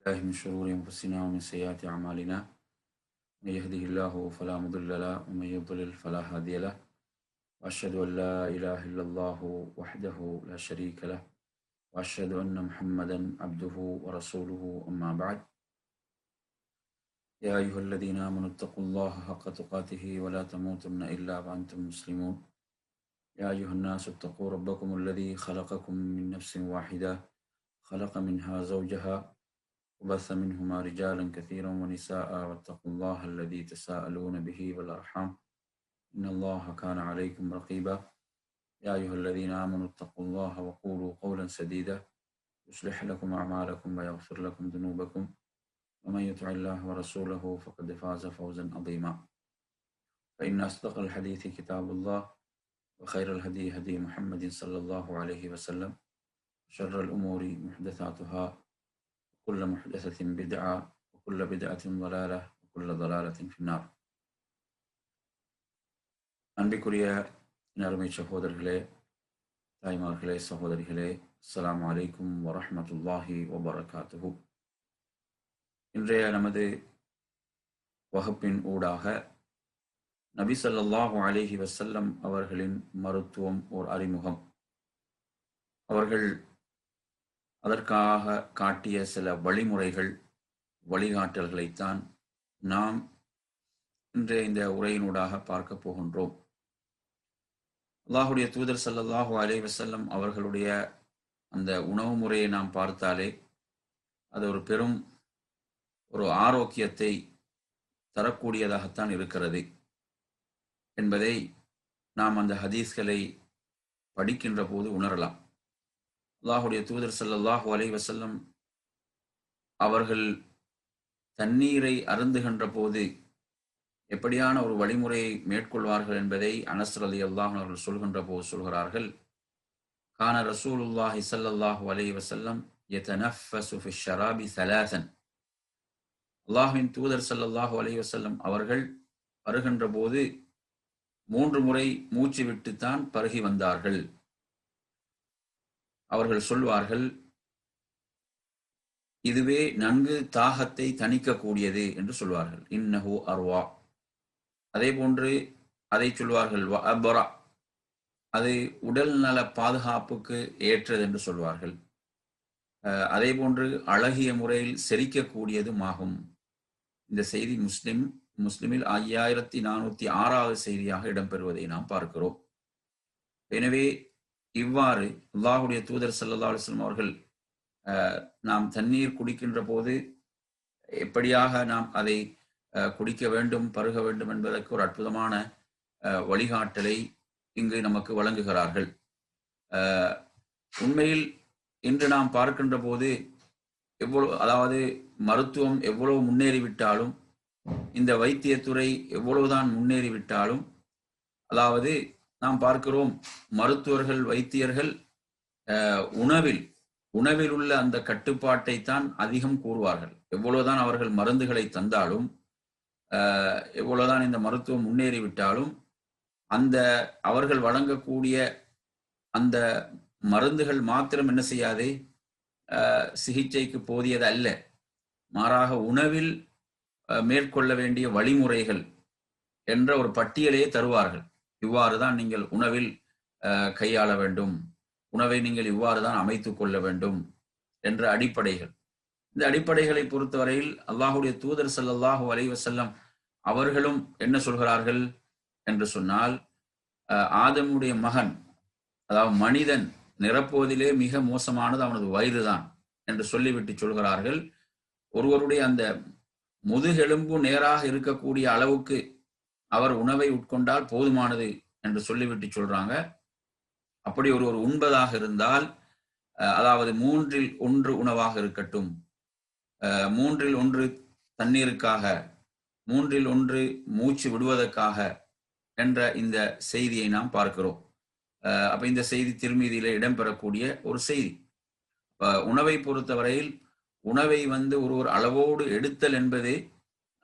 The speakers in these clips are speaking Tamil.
الله من شرور أنفسنا ومن سيئات أعمالنا من يهده الله فلا مضل له ومن يضلل فلا هادي له وأشهد أن لا إله إلا الله وحده لا شريك له وأشهد أن محمدا عبده ورسوله أما بعد يا أيها الذين آمنوا اتقوا الله حق تقاته ولا تموتن إلا وأنتم مسلمون يا أيها الناس اتقوا ربكم الذي خلقكم من نفس واحدة خلق منها زوجها وبث منهما رجالا كثيرا ونساء واتقوا الله الذي تساءلون به والأرحام إن الله كان عليكم رقيبا يا أيها الذين آمنوا اتقوا الله وقولوا قولا سديدا يصلح لكم أعمالكم ويغفر لكم ذنوبكم ومن يطع الله ورسوله فقد فاز فوزا عظيما فإن أصدق الحديث كتاب الله وخير الهدي هدي محمد صلى الله عليه وسلم شر الأمور محدثاتها وكل محدثة بدعة وكل بدعة ضلالة وكل ضلالة في النار. அன்பிற்குரிய அருமை சகோதரர்களே, தாய்மார்களே, சகோதரிகளே, அஸ்ஸலாமு அலைக்கும் வரஹ்மத்துல்லாஹி வபரகாத்துஹு. இன்றைய நமது வகுப்பின் ஊடாக நபி ஸல்லல்லாஹு அலைஹி வஸல்லம் அவர்களின் மருத்துவம் ஓர் அறிமுகம், அவர்கள் அதற்காக காட்டிய சில வழிமுறைகள், வழிகாட்டல்களைத்தான் நாம் இன்றைய இந்த உரையினூடாக பார்க்க போகின்றோம். அல்லாஹுடைய தூதர் ஸல்லல்லாஹு அலைஹி வஸல்லம் அவர்களுடைய அந்த உணவு முறையை நாம் பார்த்தாலே அது ஒரு பெரும் ஒரு ஆரோக்கியத்தை தரக்கூடியதாகத்தான் இருக்கிறது என்பதை நாம் அந்த ஹதீஸ்களை படிக்கின்ற போது உணரலாம். அல்லாஹுடைய தூதர் ஸல்லல்லாஹு அலைஹி வஸல்லம் அவர்கள் தண்ணீரை அருந்துகின்ற போது எப்படியான ஒரு வழிமுறையை மேற்கொள்வார்கள் என்பதை அனஸ் ரலியல்லாஹு அன்ஹு அவர்கள் சொல்கின்ற போது சொல்கிறார்கள், கான ரசூலுல்லாஹி ஸல்லல்லாஹு அலைஹி வஸல்லம் யதனஃபஸு ஃபிஷ் ஷராபி ஸலாஸன். அல்லாஹ்வின் தூதர் ஸல்லல்லாஹு அலைஹி வஸல்லம் அவர்கள் பருகின்ற போது 3 முறை மூச்சு விட்டுத்தான் பருகி வந்தார்கள். அவர்கள் சொல்வார்கள், இதுவே நன்கு தாகத்தை தணிக்கக்கூடியது என்று சொல்வார்கள். இன்னஹு அர்வா. அதே போன்று அதை சொல்வார்கள் வ அபரா, அது உடல் நல பாதுகாப்புக்கு ஏற்றது என்று சொல்வார்கள். அதே போன்று அழகிய முறையில் செரிக்கக்கூடியதும் ஆகும். இந்த செய்தி முஸ்லிமில் 5406வது செய்தியாக இடம்பெறுவதை நாம் பார்க்கிறோம். எனவே இவ்வாறு அல்லாஹுடைய தூதர் ஸல்லல்லாஹு அலைஹி வஸல்லம் அவர்கள் நாம் தண்ணீர் குடிக்கின்ற போது எப்படியாக நாம் அதை குடிக்க வேண்டும், பருக வேண்டும் என்பதற்கு ஒரு அற்புதமான வழிகாட்டலை இங்கு நமக்கு வழங்குகிறார்கள். உண்மையில் இன்று நாம் பார்க்கின்ற போது அதாவது மருத்துவம் எவ்வளவு முன்னேறிவிட்டாலும், இந்த வைத்தியத்துறை எவ்வளவுதான் முன்னேறிவிட்டாலும், அதாவது நாம் பார்க்கிறோம் மருத்துவர்கள், வைத்தியர்கள் உணவில் உள்ள அந்த கட்டுப்பாட்டை தான் அதிகம் கூறுவார்கள். எவ்வளவுதான் அவர்கள் மருந்துகளை தந்தாலும், எவ்வளவுதான் இந்த மருத்துவம் முன்னேறிவிட்டாலும், அந்த அவர்கள் வழங்கக்கூடிய அந்த மருந்துகள் மாத்திரம் என்ன செய்யாதே, சிகிச்சைக்கு போதியது அல்ல. மாறாக உணவில் மேற்கொள்ள வேண்டிய வழிமுறைகள் என்ற ஒரு பட்டியலையே தருவார்கள். இவ்வாறுதான் நீங்கள் உணவில் கையாள வேண்டும், உணவை நீங்கள் இவ்வாறு தான் அமைத்துக் கொள்ள வேண்டும் என்ற அடிப்படைகள். இந்த அடிப்படைகளை பொறுத்தவரையில் அல்லாஹுடைய தூதர் ஸல்லல்லாஹு அலைஹி வஸல்லம் அவர்களும் என்ன சொல்கிறார்கள் என்று சொன்னால், ஆதமுடைய மகன், அதாவது மனிதன் நிரப்புவதிலே மிக மோசமானது அவனது வயிறு தான் என்று சொல்லிவிட்டு சொல்கிறார்கள், ஒருவருடைய அந்த முதுகெலும்பு நேராக இருக்கக்கூடிய அளவுக்கு அவர் உணவை உட்கொண்டால் போதுமானது என்று சொல்லிவிட்டு சொல்றாங்க. அப்படி ஒருவர் உண்பதாக இருந்தால், அதாவது 3ல் 1 உணவாக இருக்கட்டும், 3ல் 1 தண்ணீருக்காக, 3ல் 1 மூச்சு விடுவதற்காக என்ற இந்த செய்தியை நாம் பார்க்கிறோம். அப்ப இந்த செய்தி திருமீதியில இடம்பெறக்கூடிய ஒரு செய்தி. உணவை பொறுத்தவரையில் உணவை ஒருவர் அளவோடு எடுத்தல் என்பது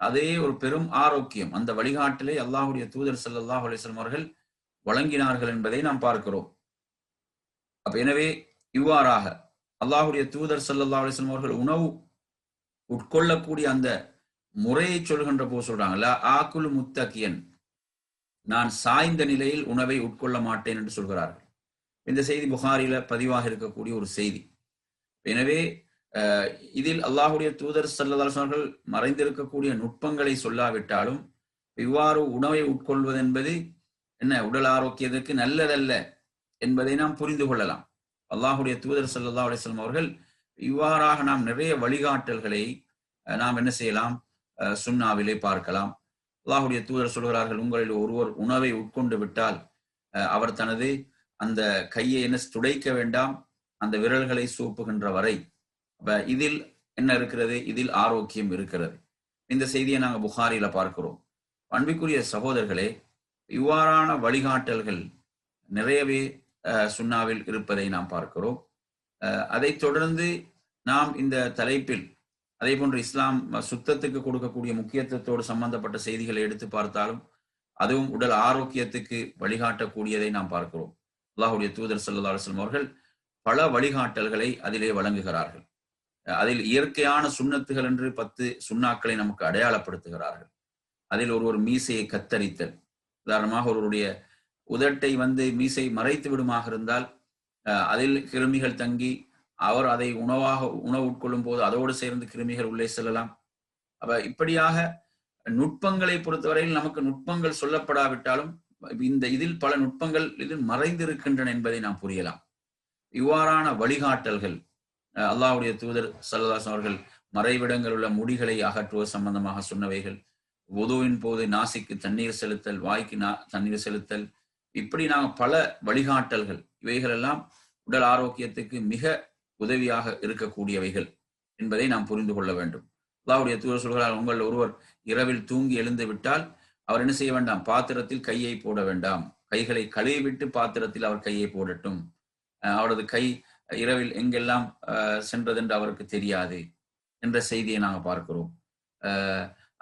அதே ஒரு பெரும் ஆரோக்கியம். அந்த வழிகாட்டலை அல்லாஹுடைய தூதர் ஸல்லல்லாஹு அலைஹி வஸல்லம் அவர்கள் வழங்கினார்கள் என்பதை நாம் பார்க்கிறோம். அப்ப எனவே இவ்வாறாக அல்லாஹுடைய தூதர் ஸல்லல்லாஹு அலைஹி வஸல்லம் அவர்கள் உணவு உட்கொள்ளக்கூடிய அந்த முறையை சொல்கின்ற போது சொல்றாங்கல்ல, ஆக்குல் முத்தகியன், நான் சாய்ந்த நிலையில் உணவை உட்கொள்ள மாட்டேன் என்று சொல்கிறார்கள். இந்த செய்தி புகாரில பதிவாக இருக்கக்கூடிய ஒரு செய்தி. எனவே இதில் அல்லாஹுடைய தூதர் ஸல்லல்லாஹு அலைஹி வஸல்லம் மறைந்திருக்கக்கூடிய நுட்பங்களை சொல்லாவிட்டாலும், இவ்வாறு உணவை உட்கொள்வது என்பது என்ன உடல் ஆரோக்கியத்திற்கு நல்லதல்ல என்பதை நாம் புரிந்து கொள்ளலாம். அல்லாஹுடைய தூதர் ஸல்லல்லாஹு அலைஹி வஸல்லம் அவர்கள் இவ்வாறாக நாம் நிறைய வழிகாட்டல்களை நாம் என்ன செய்யலாம், சுன்னாவிலே பார்க்கலாம். அல்லாஹுடைய தூதர் சொல்கிறார்கள், உங்களில் ஒருவர் உணவை உட்கொண்டு விட்டால் அவர் தனது அந்த கையை என்ன துடைக்க வேண்டாம், அந்த விரல்களை சூப்புகின்ற வரை. இதில் என்ன இருக்கிறது, இதில் ஆரோக்கியம் இருக்கிறது. இந்த செய்தியை நாங்கள் புகாரில பார்க்கிறோம். அன்பிற்குரிய சகோதரர்களே, இவ்வாறான வழிகாட்டல்கள் நிறையவே சுன்னாவில் இருப்பதை நாம் பார்க்கிறோம். அதை தொடர்ந்து நாம் இந்த தலைப்பில் அதே போன்று இஸ்லாம் சுத்தத்துக்கு கொடுக்கக்கூடிய முக்கியத்துவத்தோடு சம்பந்தப்பட்ட செய்திகளை எடுத்து பார்த்தாலும் அதுவும் உடல் ஆரோக்கியத்துக்கு வழிகாட்டக்கூடியதை நாம் பார்க்கிறோம். அல்லாஹுடைய தூதர் ஸல்லல்லாஹு அலைஹி வஸல்லம் அவர்கள் பல வழிகாட்டல்களை அதிலே வழங்குகிறார்கள். அதில் இயற்கையான சுன்னத்துகள் என்று 10 சுன்னாக்களை நமக்கு அடையாளப்படுத்துகிறார்கள். அதில் ஒருவர் மீசையை கத்தரித்தல், உதாரணமாக ஒருவருடைய உதட்டை மீசை மறைத்து விடுமாக இருந்தால் அதில் கிருமிகள் தங்கி அவர் அதை உணவு உட்கொள்ளும் போது அதோடு சேர்ந்து கிருமிகள் உள்ளே செல்லலாம். இப்படியாக நுட்பங்களை பொறுத்தவரையில் நமக்கு நுட்பங்கள் சொல்லப்படாவிட்டாலும் இதில் பல நுட்பங்கள் இதில் மறைந்திருக்கின்றன என்பதை நாம் புரியலாம். இவ்வாறான வழிகாட்டல்கள் அல்லாஹ்வுடைய தூதர் ஸல்லல்லாஹு அலைஹி அவர்கள் மறைவிடங்கள் உள்ள முடிகளை அகற்றுவது சம்பந்தமாக சொன்னவைகள், வுதுவின் போது நாசிக்கு தண்ணீர் செலுத்தல், வாய்க்கு தண்ணீர் செலுத்தல், இப்படி நாங்கள் பல வழிகாட்டல்கள், இவைகள் எல்லாம் உடல் ஆரோக்கியத்துக்கு மிக உதவியாக இருக்கக்கூடியவைகள் என்பதை நாம் புரிந்து கொள்ள வேண்டும். அல்லாஹ்வுடைய தூதர் சொல்கிறார், உங்கள் ஒருவர் இரவில் தூங்கி எழுந்து விட்டால் அவர் என்ன செய்ய வேண்டாம், பாத்திரத்தில் கையை போட வேண்டாம், கைகளை கழுவிவிட்டு பாத்திரத்தில் அவர் கையை போடட்டும். அவரது கை இரவில் எங்கெல்லாம் சென்றது என்று அவருக்கு தெரியாது என்ற செய்தியை நாங்கள் பார்க்கிறோம்.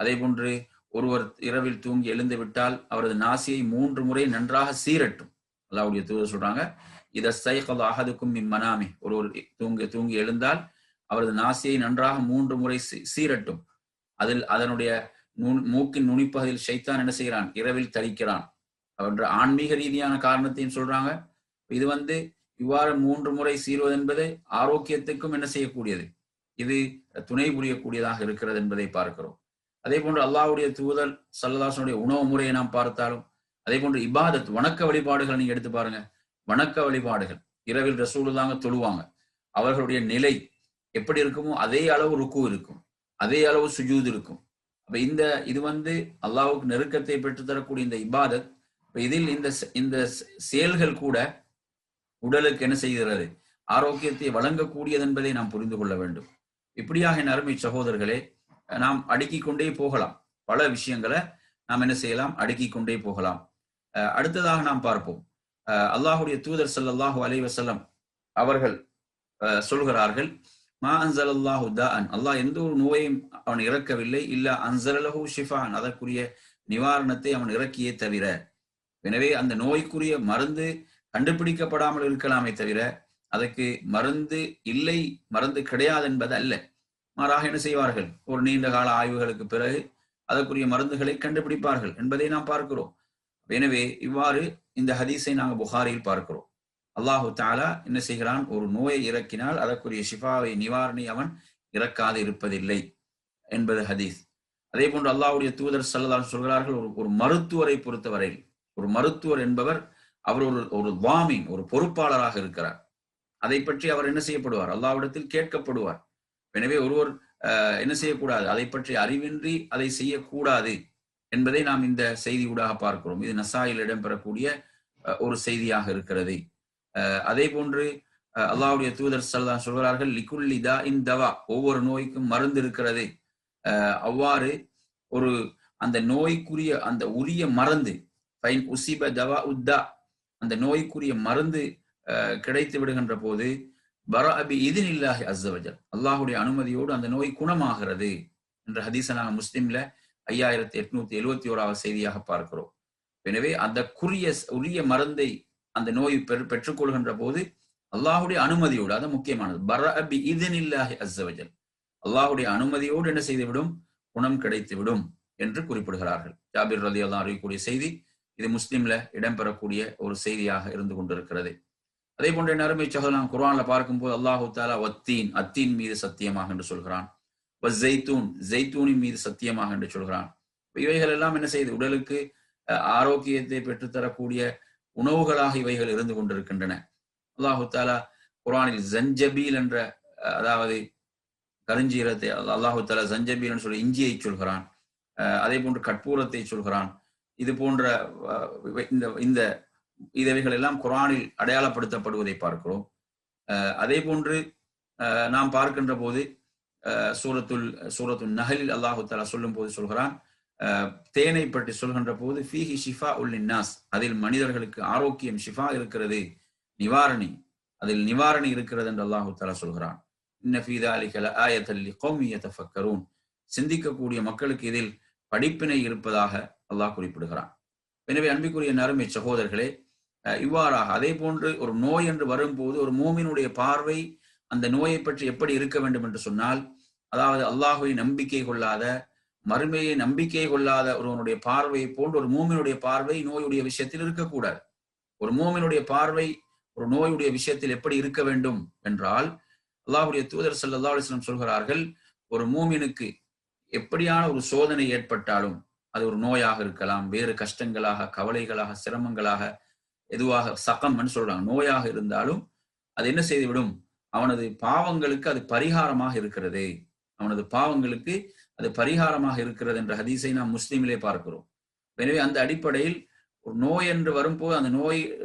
அதே போன்று ஒருவர் இரவில் தூங்கி எழுந்து விட்டால் அவரது நாசியை 3 முறை நன்றாக சீரட்டும். அல்லாஹ்வுடைய தூதர் சொல்றாங்க, இத ஸைகத அஹதுக்கும் மின் மனாமி, ஒருவர் தூங்கி எழுந்தால் அவரது நாசியை நன்றாக 3 முறை சீரட்டும். அதில் அதனுடைய மூக்கின் நுனிப்பகுதியில் ஷைத்தான் என்ன செய்கிறான், இரவில் தரிக்கிறான். அவன்ற ஆன்மீக ரீதியான காரணத்தையும் சொல்றாங்க. இது இவ்வாறு 3 முறை சீர்வது என்பது ஆரோக்கியத்துக்கும் என்ன செய்யக்கூடியது, இது துணை புரியக்கூடியதாக இருக்கிறது என்பதை பார்க்கிறோம். அதே போன்று அல்லாஹ்வுடைய தூதர் ஸல்லல்லாஹு அலைஹி வஸல்லம் உணவு முறையை நாம் பார்த்தாலும், அதே போன்று இபாதத் வணக்க வழிபாடுகளை நீங்க எடுத்து பாருங்க. வணக்க வழிபாடுகள் இரவில் ரசூலுல்லாஹ் தொழுவாங்க. அவர்களுடைய நிலை எப்படி இருக்குமோ அதே அளவு ருக்கு இருக்கும், அதே அளவு சுஜூத் இருக்கும். அப்ப இது அல்லாஹ்வுக்கு நெருக்கத்தை பெற்று தரக்கூடிய இந்த இபாதத், இதில் இந்த செயல்கள் கூட உடலுக்கு என்ன செய்கிறது, ஆரோக்கியத்தை வழங்கக்கூடியது என்பதை நாம் புரிந்து கொள்ள வேண்டும். இப்படியாக என் அருமை சகோதரர்களே, நாம் அடுக்கிக் கொண்டே போகலாம். பல விஷயங்களை நாம் என்ன செய்யலாம், அடுக்கிக் கொண்டே போகலாம். அடுத்ததாக நாம் பார்ப்போம், அல்லாஹ்வுடைய தூதர் ஸல்லல்லாஹு அலைஹி வஸல்லம் அவர்கள் சொல்கிறார்கள், மா அன்ஸலல்லாஹு தாஅன், அல்லாஹ் எந்த ஒரு நோயையும் அவன் இறக்கவில்லை, இல்ல அன்ஸலஹு ஷிஃபான், அதற்குரிய நிவாரணத்தை அவன் இறக்கியே தவிர. எனவே அந்த நோய்க்குரிய மருந்து கண்டுபிடிக்கப்படாமல் இருக்கலாமே தவிர அதற்கு மருந்து இல்லை, மருந்து கிடையாது என்பது அல்ல. மாறாக என்ன செய்வார்கள், ஒரு நீண்ட கால ஆய்வுகளுக்கு பிறகு அதற்குரிய மருந்துகளை கண்டுபிடிப்பார்கள் என்பதை நாம் பார்க்கிறோம். எனவே இவ்வாறு இந்த ஹதீஸை நாங்கள் புகாரியில் பார்க்கிறோம். அல்லாஹு தஆலா என்ன செய்கிறான், ஒரு நோயை இறக்கினால் அதற்குரிய ஷிஃபாவை நிவாரணை அவன் இறக்காது இருப்பதில்லை என்பது ஹதீஸ். அதே போன்று அல்லாஹ்வுடைய தூதர் ஸல்லல்லாஹு அலைஹி சொல்கிறார்கள், ஒரு மருத்துவரை பொறுத்தவரையில், ஒரு மருத்துவர் என்பவர் அவர் ஒரு வாமின், ஒரு பொறுப்பாளராக இருக்கிறார். அதை பற்றி அவர் என்ன செய்யப்படுவார், அல்லாஹ்விடத்தில் கேட்கப்படுவார். எனவே ஒருவர் என்ன செய்யக்கூடாது, அதை பற்றி அறிவின்றி அதை செய்யக்கூடாது என்பதை நாம் இந்த செய்தி ஊடாக பார்க்கிறோம். இது நசாயில் இடம்பெறக்கூடிய ஒரு செய்தியாக இருக்கிறது. அதே போன்று அல்லாஹ்வுடைய தூதர் ஸல்லல்லாஹு அலைஹி சொல்கிறார்கள், லிகுல்லி தாஇன் தவா, ஒவ்வொரு நோய்க்கும் மருந்து இருக்கிறது. அவ்வாறு அந்த நோய்க்குரிய அந்த உரிய மருந்து, ஃபைன் உஸிப தவா உத்தா, அந்த நோய்க்குரிய மருந்து கிடைத்து விடுகின்ற போது பரஅ பி இத்னில்லாஹி அஸ்ஸ வஜல், அல்லாஹ்வுடைய அனுமதியோடு அந்த நோய் குணமாகிறது என்ற ஹதீஸை நாங்கள் முஸ்லிம்ல 5871வது செய்தியாக பார்க்கிறோம். எனவே அந்த உரிய மருந்தை அந்த நோய் பெற்றுக்கொள்கின்ற போது அல்லாஹ்வுடைய அனுமதியோடு, அது முக்கியமானது, பரஅ பி இத்னில்லாஹி அஸ்ஸ வஜல், அல்லாஹுடைய அனுமதியோடு என்ன செய்துவிடும், குணம் கிடைத்துவிடும் என்று குறிப்பிடுகிறார்கள். ஜாபிர் ரலியல்லாஹு அறியக்கூடிய செய்தி, இது முஸ்லிம்ல இடம்பெறக்கூடிய ஒரு செய்தியாக இருந்து கொண்டிருக்கிறது. அதே போன்ற அருமை சகோதரன் குர்ஆன்ல பார்க்கும்போது அல்லாஹு தஆலா வத்தீன், அத்தீன் மீது சத்தியமாக என்று சொல்கிறான். வஸ்ஸைத்தூன், ஜெய்தூனின் மீது சத்தியமாக என்று சொல்கிறான். இவைகள் எல்லாம் என்ன செய்து உடலுக்கு ஆரோக்கியத்தை பெற்றுத்தரக்கூடிய உணவுகளாக இவைகள் இருந்து கொண்டிருக்கின்றன. அல்லாஹு தஆலா குர்ஆனில் ஜன்ஜபீல் என்ற, அதாவது கருஞ்சீரத்தை அல்லாஹு தஆலா ஜன்ஜபீல் சொல்லி இஞ்சியை சொல்கிறான். அதே போன்று கற்பூரத்தை சொல்கிறான். இது போன்ற இந்த இவைகள் எல்லாம் குர்ஆனில் அடையாளப்படுத்தப்படுவதை பார்க்கிறோம். அதே போன்று நாம் பார்க்கின்ற போது சூரத்துல் நஹலில் அல்லாஹு தஆலா சொல்லும் போது சொல்கிறான், தேனை பற்றி சொல்கின்ற போது ஃபீஹி ஷிஃபாஉல் லின்னாஸ், அதில் மனிதர்களுக்கு ஆரோக்கியம், ஷிஃபா இருக்கிறது, நிவாரணி, அதில் நிவாரணி இருக்கிறது என்று அல்லாஹு தஆலா சொல்கிறான். இன்ன ஃபீ ذلك لآية لقوم يتفكرون, சிந்திக்கக்கூடிய மக்களுக்கு இதில் படிப்பினை இருப்பதாக அல்லாஹ் குறிப்பிடுகிறான். எனவே அன்பிற்குரிய அருமை சகோதரர்களே, இவ்வாறாக அதே போன்று ஒரு நோய் என்று வரும்போது ஒரு மூமினுடைய பார்வை அந்த நோயை பற்றி எப்படி இருக்க வேண்டும் என்று சொன்னால், அதாவது அல்லாஹுவை நம்பிக்கை கொள்ளாத, மறுமையை நம்பிக்கை கொள்ளாத ஒருவனுடைய பார்வையை போன்று ஒரு மூமினுடைய பார்வை நோயுடைய விஷயத்தில் இருக்கக்கூடாது. ஒரு மூமினுடைய பார்வை ஒரு நோயுடைய விஷயத்தில் எப்படி இருக்க வேண்டும் என்றால், அல்லாஹுடைய தூதர் ஸல்லல்லாஹு அலைஹி வஸல்லம் சொல்கிறார்கள், ஒரு மூமினுக்கு எப்படியான ஒரு சோதனை ஏற்பட்டாலும், அது ஒரு நோயாக இருக்கலாம், வேறு கஷ்டங்களாக, கவலைகளாக, சிரமங்களாக, எதுவாக சகம் சொல்றாங்க, நோயாக இருந்தாலும் அது என்ன செய்துவிடும், அவனது பாவங்களுக்கு அது பரிகாரமாக இருக்கிறது, அவனது பாவங்களுக்கு அது பரிகாரமாக இருக்கிறது என்ற ஹதீஸை நாம் முஸ்லிமிலே பார்க்கிறோம். எனவே அந்த அடிப்படையில் ஒரு நோய் என்று வரும்போது அந்த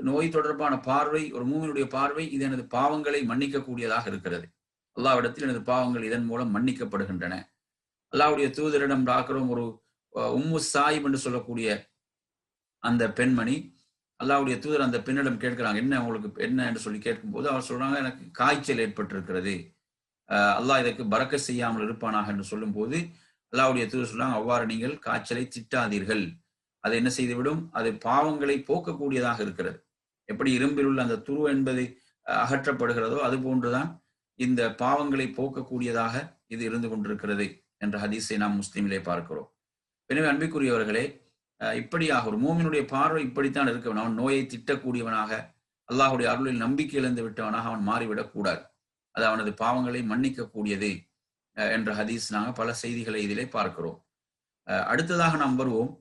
நோய் தொடர்பான பார்வை, ஒரு மூமினுடைய பார்வை, இது எனது பாவங்களை மன்னிக்கக்கூடியதாக இருக்கிறது, அல்லாஹ்விடத்தில் எனது பாவங்கள் இதன் மூலம் மன்னிக்கப்படுகின்றன. அல்லாஹ்வுடைய தூதரிடம் பார்க்கிறோம், ஒரு உம்மு சாயிப் என்று சொல்லக்கூடிய அந்த பெண்மணி, அல்லாஹ்வுடைய தூதர் அந்த பெண்ணிடம் கேட்கிறாங்க, என்ன உங்களுக்கு என்ன என்று சொல்லி கேட்கும்போது அவர் சொல்றாங்க, எனக்கு காய்ச்சல் ஏற்பட்டிருக்கிறது, அல்லாஹ் இதற்கு பரக்கத் செய்யாமல் இருப்பானாக என்று சொல்லும் போது அல்லாஹ்வுடைய தூதர் சொல்றாங்க, அவ்வாறு நீங்கள் காய்ச்சலை திட்டாதீர்கள், அது என்ன செய்துவிடும், அது பாவங்களை போக்கக்கூடியதாக இருக்கிறது. எப்படி இரும்பில் உள்ள அந்த துரு என்பது அகற்றப்படுகிறதோ அது போன்றுதான் இந்த பாவங்களை போக்கக்கூடியதாக இது இருந்து கொண்டிருக்கிறது என்ற ஹதீஸை நாம் முஸ்லிமிலே பார்க்கிறோம். எனவே அன்பிற்குரியவர்களே, இப்படியாக ஒரு மூமினுடைய பார்வை இப்படித்தான் இருக்க வேண்டும். அவன் நோயை திட்டக்கூடியவனாக, அல்லாஹுடைய அருளில் நம்பிக்கை இழந்து விட்டவனாக அவன் மாறிவிடக் கூடாது. அது அவனது பாவங்களை மன்னிக்க கூடியது என்ற ஹதீஸ் நாங்கள் பல செய்திகளை இதிலே பார்க்கிறோம். அடுத்ததாக நாம் வருவோம்,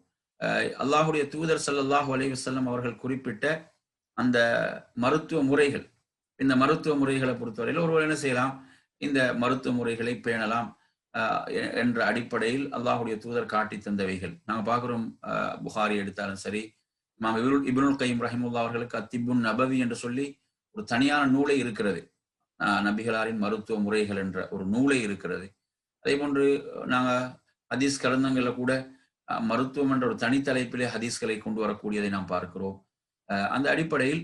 அல்லாஹுடைய தூதர் ஸல்லல்லாஹு அலைஹி வஸல்லம் அவர்கள் குறிப்பிட்ட அந்த மருத்துவ முறைகள். இந்த மருத்துவ முறைகளை பொறுத்தவரையில் ஒருவர் என்ன செய்யலாம், இந்த மருத்துவ முறைகளை பேணலாம் என்ற அடிப்படையில் அல்லாஹுடைய தூதர் காட்டி தந்தவைகள் நாங்கள் பார்க்கிறோம். புகாரி எடுத்தாலும் சரி, இமாம் இப்னுல் கைம் ரஹிமுல்லா அவர்களுக்கு அத்திபுன் நபவி என்று சொல்லி ஒரு தனியான நூலை இருக்கிறது, நபிகளாரின் மருத்துவ முறைகள் என்ற ஒரு நூலை இருக்கிறது. அதே போன்று நாங்கள் ஹதீஸ் கலந்தங்கள்ல கூட மருத்துவம் என்ற ஒரு தனித்தலைப்பிலே ஹதீஸ்களை கொண்டு வரக்கூடியதை நாம் பார்க்கிறோம். அந்த அடிப்படையில்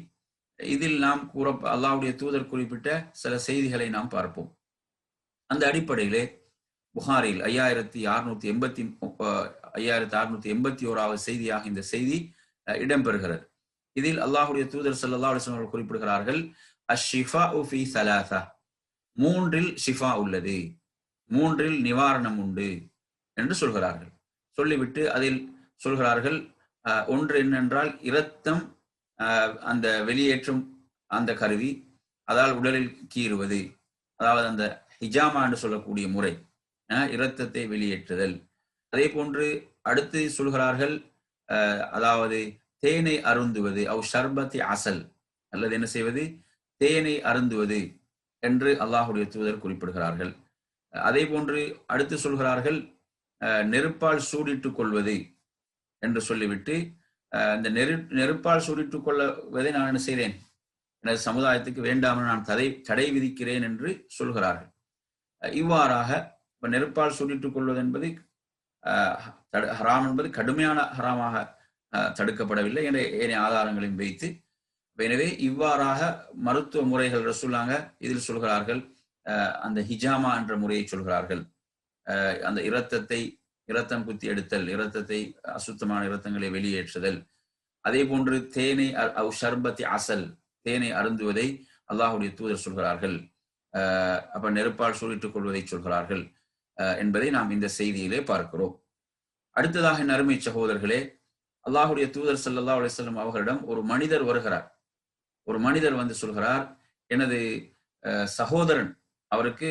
இதில் நாம் அல்லாஹ்வுடைய தூதர் குறிப்பிட்ட சில செய்திகளை நாம் பார்ப்போம். அந்த அடிப்படையிலே புகாரில் 5681வது செய்தியாக இந்த செய்தி இடம்பெறுகிறது. இதில் அல்லாஹ்வுடைய தூதர் ஸல்லல்லாஹு அலைஹி வஸல்லம் குறிப்பிடுகிறார்கள், அஷ்ஷிஃபாஉ ஃபீ ஸலாஸா, மூன்றில் ஷிஃபா உள்ளது, மூன்றில் நிவாரணம் உண்டு என்று சொல்கிறார்கள். சொல்லிவிட்டு அதில் சொல்கிறார்கள், ஒன்று என்னென்றால் இரத்தம் அந்த வெளியேற்றும் அந்த கருவி, அதால் உடலில் கீறுவது, அதாவது அந்த ஹிஜாமா என்று சொல்லக்கூடிய முறை, இரத்தத்தை வெளியேற்றுதல். அதே போன்று அடுத்து சொல்கிறார்கள், அதாவது தேனை அருந்துவது, அவ் ஷர்பத்தி அசல், அல்லது என்ன செய்வது, தேனை அருந்துவது என்று அல்லாஹுடைய தூதர் குறிப்பிடுகிறார்கள். அதே போன்று அடுத்து சொல்கிறார்கள், நெருப்பால் சூடிட்டுக் கொள்வது என்று சொல்லிவிட்டு, இந்த நெருப்பால் சூடிட்டுக் கொள்வதை நான் என்ன செய்கிறேன், எனது சமுதாயத்துக்கு வேண்டாமல் நான் தடை விதிக்கிறேன் என்று சொல்கிறார்கள். இவ்வாறாக நெருப்பால் சூடிட்டுக் கொள்வது என்பது ஹராம் என்பது கடுமையான ஹராமாக தடுக்கப்படவில்லை என்ற ஏனைய ஆதாரங்களையும் வைத்து, எனவே இவ்வாறாக மருத்துவ முறைகள் ரசூலுல்லாஹ் இதில் சொல்கிறார்கள், அந்த ஹிஜாமா என்ற முறையை சொல்கிறார்கள். அந்த இரத்தம் குத்தி எடுத்தல், இரத்தத்தை அசுத்தமான இரத்தங்களை வெளியேற்றுதல். அதே போன்று தேனை ஷர்பத்தி அசல், தேனை அருந்துவதை அல்லாஹுடைய தூதர் சொல்கிறார்கள். அப்ப நெருப்பால் சூழிட்டுக் கொள்வதை சொல்கிறார்கள். என்பதை நாம் இந்த செய்தியிலே பார்க்கிறோம். அடுத்ததாக என் அருமை சகோதரர்களே, அல்லாஹுடைய தூதர் ஸல்லல்லாஹு அலைஹி வஸல்லம் அவர்களிடம் ஒரு மனிதர் வருகிறார். ஒரு மனிதர் வந்து சொல்கிறார், எனது சகோதரன் அவருக்கு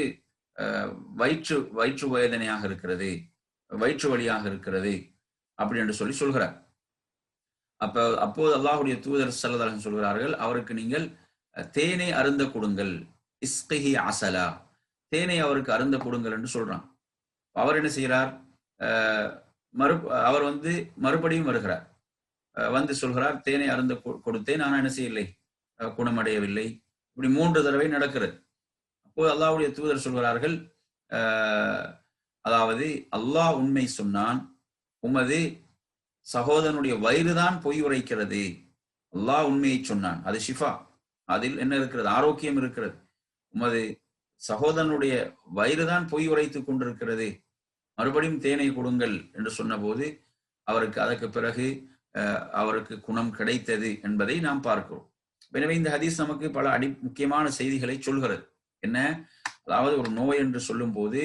வயிற்று வேதனையாக இருக்கிறது, வயிற்று வலியாக இருக்கிறது அப்படி என்று சொல்கிறார். அப்போது அல்லாஹுடைய தூதர் ஸல்லல்லாஹு அலைஹி வஸல்லம் சொல்கிறார்கள், அவருக்கு நீங்கள் தேனை அருந்த கொடுங்கள், இஸ்கிஹி அசலா, தேனை அவருக்கு அருந்த கொடுங்கள் என்று சொல்றான். அவர் என்ன செய்கிறார், அவர் வந்து மறுபடியும் வருகிறார், வந்து சொல்கிறார், தேனை அருந்த கொடுத்தேன், ஆனா என்ன செய்யவில்லை, குணமடையவில்லை. இப்படி 3 தடவை நடக்கிறது. அப்போது அல்லாஹ்வுடைய தூதர் சொல்கிறார்கள், அதாவது அல்லாஹ் உண்மை சொன்னான், உமது சகோதரனுடைய வயிறுதான் பொய் உரைக்கிறது. அல்லாஹ் உண்மையை சொன்னான், அது ஷிஃபா, அதில் என்ன இருக்கிறது, ஆரோக்கியம் இருக்கிறது. உமது சகோதரனுடைய வயிறுதான் பொய் உரைத்துக் கொண்டிருக்கிறது, மறுபடியும் தேனை கொடுங்கள் என்று சொன்னபோது அவருக்கு அதற்கு பிறகு அவருக்கு குணம் கிடைத்தது என்பதை நாம் பார்க்கிறோம். எனவே இந்த ஹதீஸ் நமக்கு பல முக்கியமான செய்திகளை சொல்கிறது. என்ன, அதாவது ஒரு நோய் என்று சொல்லும் போது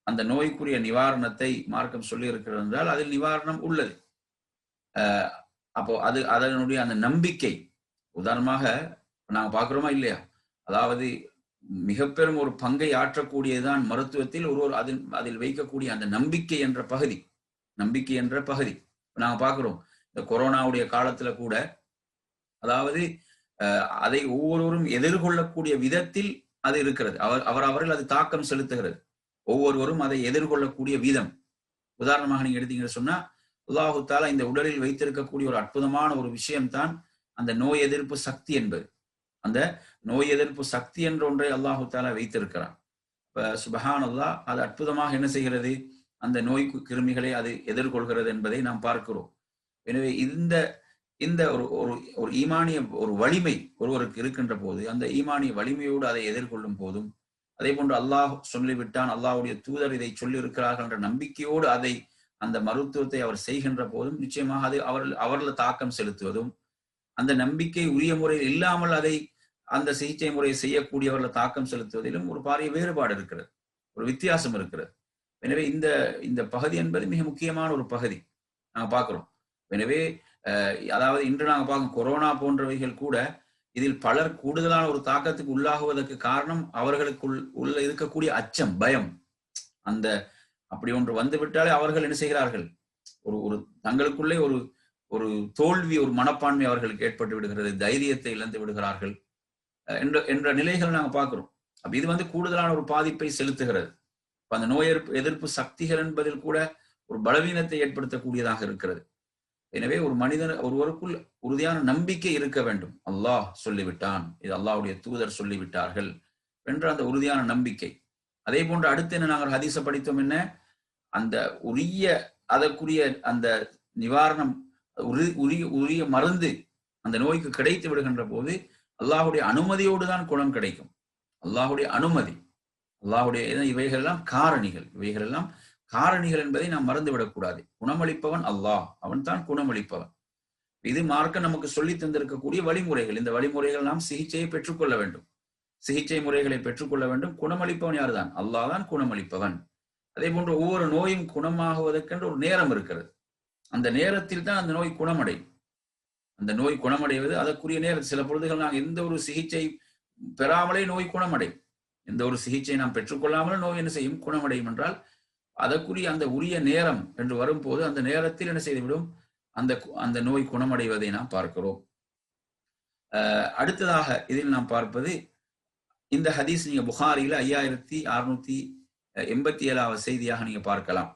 அந்த நோய்க்குரிய நிவாரணத்தை மார்க்கம் சொல்லி இருக்கிறது என்றால் அதில் நிவாரணம் உள்ளது. அப்போ அதனுடைய அந்த நம்பிக்கை, உதாரணமாக நாங்க பார்க்கிறோமா இல்லையா, அதாவது மிக பெரும் ஒரு பங்கை ஆற்றக்கூடியதுதான் மருத்துவத்தில் அதில் வைக்கக்கூடிய அந்த நம்பிக்கை என்ற பகுதி. நாங்க பார்க்கிறோம் இந்த கொரோனாவுடைய காலத்துல கூட, அதாவது அதை ஒவ்வொருவரும் எதிர்கொள்ளக்கூடிய விதத்தில் அது இருக்கிறது. அவர்கள் அது தாக்கம் செலுத்துகிறது. ஒவ்வொருவரும் அதை எதிர்கொள்ளக்கூடிய விதம். உதாரணமாக நீங்க எடுத்தீங்கன்னு சொன்னா, அல்லாஹு தஆலா இந்த உடலில் வைத்திருக்கக்கூடிய ஒரு அற்புதமான ஒரு விஷயம்தான் அந்த நோய் எதிர்ப்பு சக்தி என்பது. அந்த நோய் எதிர்ப்பு சக்தி என்ற ஒன்றை அல்லாஹு தஆலா வைத்திருக்கிறான். சுப்ஹானல்லாஹ், அது அற்புதமாக என்ன செய்கிறது, அந்த நோய் கிருமிகளை அது எதிர்கொள்கிறது என்பதை நாம் பார்க்கிறோம். எனவே இந்த ஒரு ஈமானிய ஒரு வலிமை ஒருவருக்கு இருக்கின்ற போது, அந்த ஈமானிய வலிமையோடு அதை எதிர்கொள்ளும் போதும், அதே போன்று அல்லாஹ் சொல்லிவிட்டான், அல்லாஹ்வுடைய தூதர் இதை சொல்லி இருக்கிறார்கள் என்ற நம்பிக்கையோடு அந்த மருத்துவத்தை அவர் செய்கின்ற போதும் நிச்சயமாக அது அவர்கள் தாக்கம் செலுத்துவதும், அந்த நம்பிக்கை உரிய முறையில் இல்லாமல் அந்த சிகிச்சை முறையை செய்யக்கூடியவர்கள் தாக்கம் செலுத்துவதிலும் ஒரு பாரிய வேறுபாடு இருக்கிறது, ஒரு வித்தியாசம் இருக்கிறது. எனவே இந்த பகுதி என்பது மிக முக்கியமான ஒரு பகுதி நாங்க பார்க்கிறோம். எனவே அதாவது இன்று நாங்க பார்க்கும் கொரோனா போன்றவைகள் கூட இதில் பலர் கூடுதலான ஒரு தாக்கத்துக்கு உள்ளாகுவதற்கு காரணம் அவர்களுக்குள்ள இருக்கக்கூடிய அச்சம், பயம். அப்படி ஒன்று வந்து விட்டாலே அவர்கள் என்ன செய்கிறார்கள், ஒரு தங்களுக்குள்ளே ஒரு தோல்வி, ஒரு மனப்பான்மை அவர்களுக்கு ஏற்பட்டு விடுகிறது, தைரியத்தை இழந்து விடுகிறார்கள் என்ற நிலைகள் நாங்க பார்க்கிறோம். அப்ப இது வந்து கூடுதலான ஒரு பாதிப்பை செலுத்துகிறது. அந்த நோய் எதிர்ப்பு சக்திகள் என்பதில் கூட ஒரு பலவீனத்தை ஏற்படுத்தக்கூடியதாக இருக்கிறது. எனவே ஒருவருக்குள் உறுதியான நம்பிக்கை இருக்க வேண்டும். அல்லாஹ் சொல்லிவிட்டான், இது அல்லாஹ்வுடைய தூதர் சொல்லிவிட்டார்கள் என்ற அந்த உறுதியான நம்பிக்கை. அதே போன்று அடுத்து என்ன, நாங்கள் ஹதீஸ படித்தோம், என்ன, அந்த அதற்குரிய அந்த நிவாரணம், உரிய மருந்து அந்த நோய்க்கு கிடைத்து விடுகின்ற போது அல்லாஹ்வுடைய அனுமதியோடு தான் குணம் கிடைக்கும். அல்லாஹ்வுடைய அனுமதி, இவைகள் எல்லாம் காரணிகள் என்பதை நாம் மறந்துவிடக்கூடாது. குணமளிப்பவன் அல்லாஹ், அவன் தான் குணமளிப்பவன். இது மார்க்க நமக்கு சொல்லி தந்திருக்கக்கூடிய வழிமுறைகள். இந்த வழிமுறைகள் நாம் சிகிச்சையை பெற்றுக்கொள்ள வேண்டும், சிகிச்சை முறைகளை பெற்றுக்கொள்ள வேண்டும். குணமளிப்பவன் யார் தான், அல்லாஹ் தான் குணமளிப்பவன். அதே போன்று ஒவ்வொரு நோயும் குணமாகுவதற்கென்று ஒரு நேரம் இருக்கிறது. அந்த நேரத்தில் தான் அந்த நோய் குணமடையும். அந்த நோய் குணமடைவது அதற்குரிய நேரம். சில பொழுதுகள் நாம் எந்த ஒரு சிகிச்சை பெறாமலே நோய் குணமடையும். எந்த ஒரு சிகிச்சை நாம் பெற்றுக்கொள்ளாமலே நோய் என்ன செய்யும், குணமடையும் என்றால் அதற்குரிய அந்த உரிய நேரம் என்று வரும்போது அந்த நேரத்தில் என்ன செய்துவிடும், அந்த நோய் குணமடைவதை நாம் பார்க்கிறோம். அடுத்ததாக இதில் நாம் பார்ப்பது, இந்த ஹதீஸ் நீங்க புகாரில 5687 செய்தியாக நீங்க பார்க்கலாம்.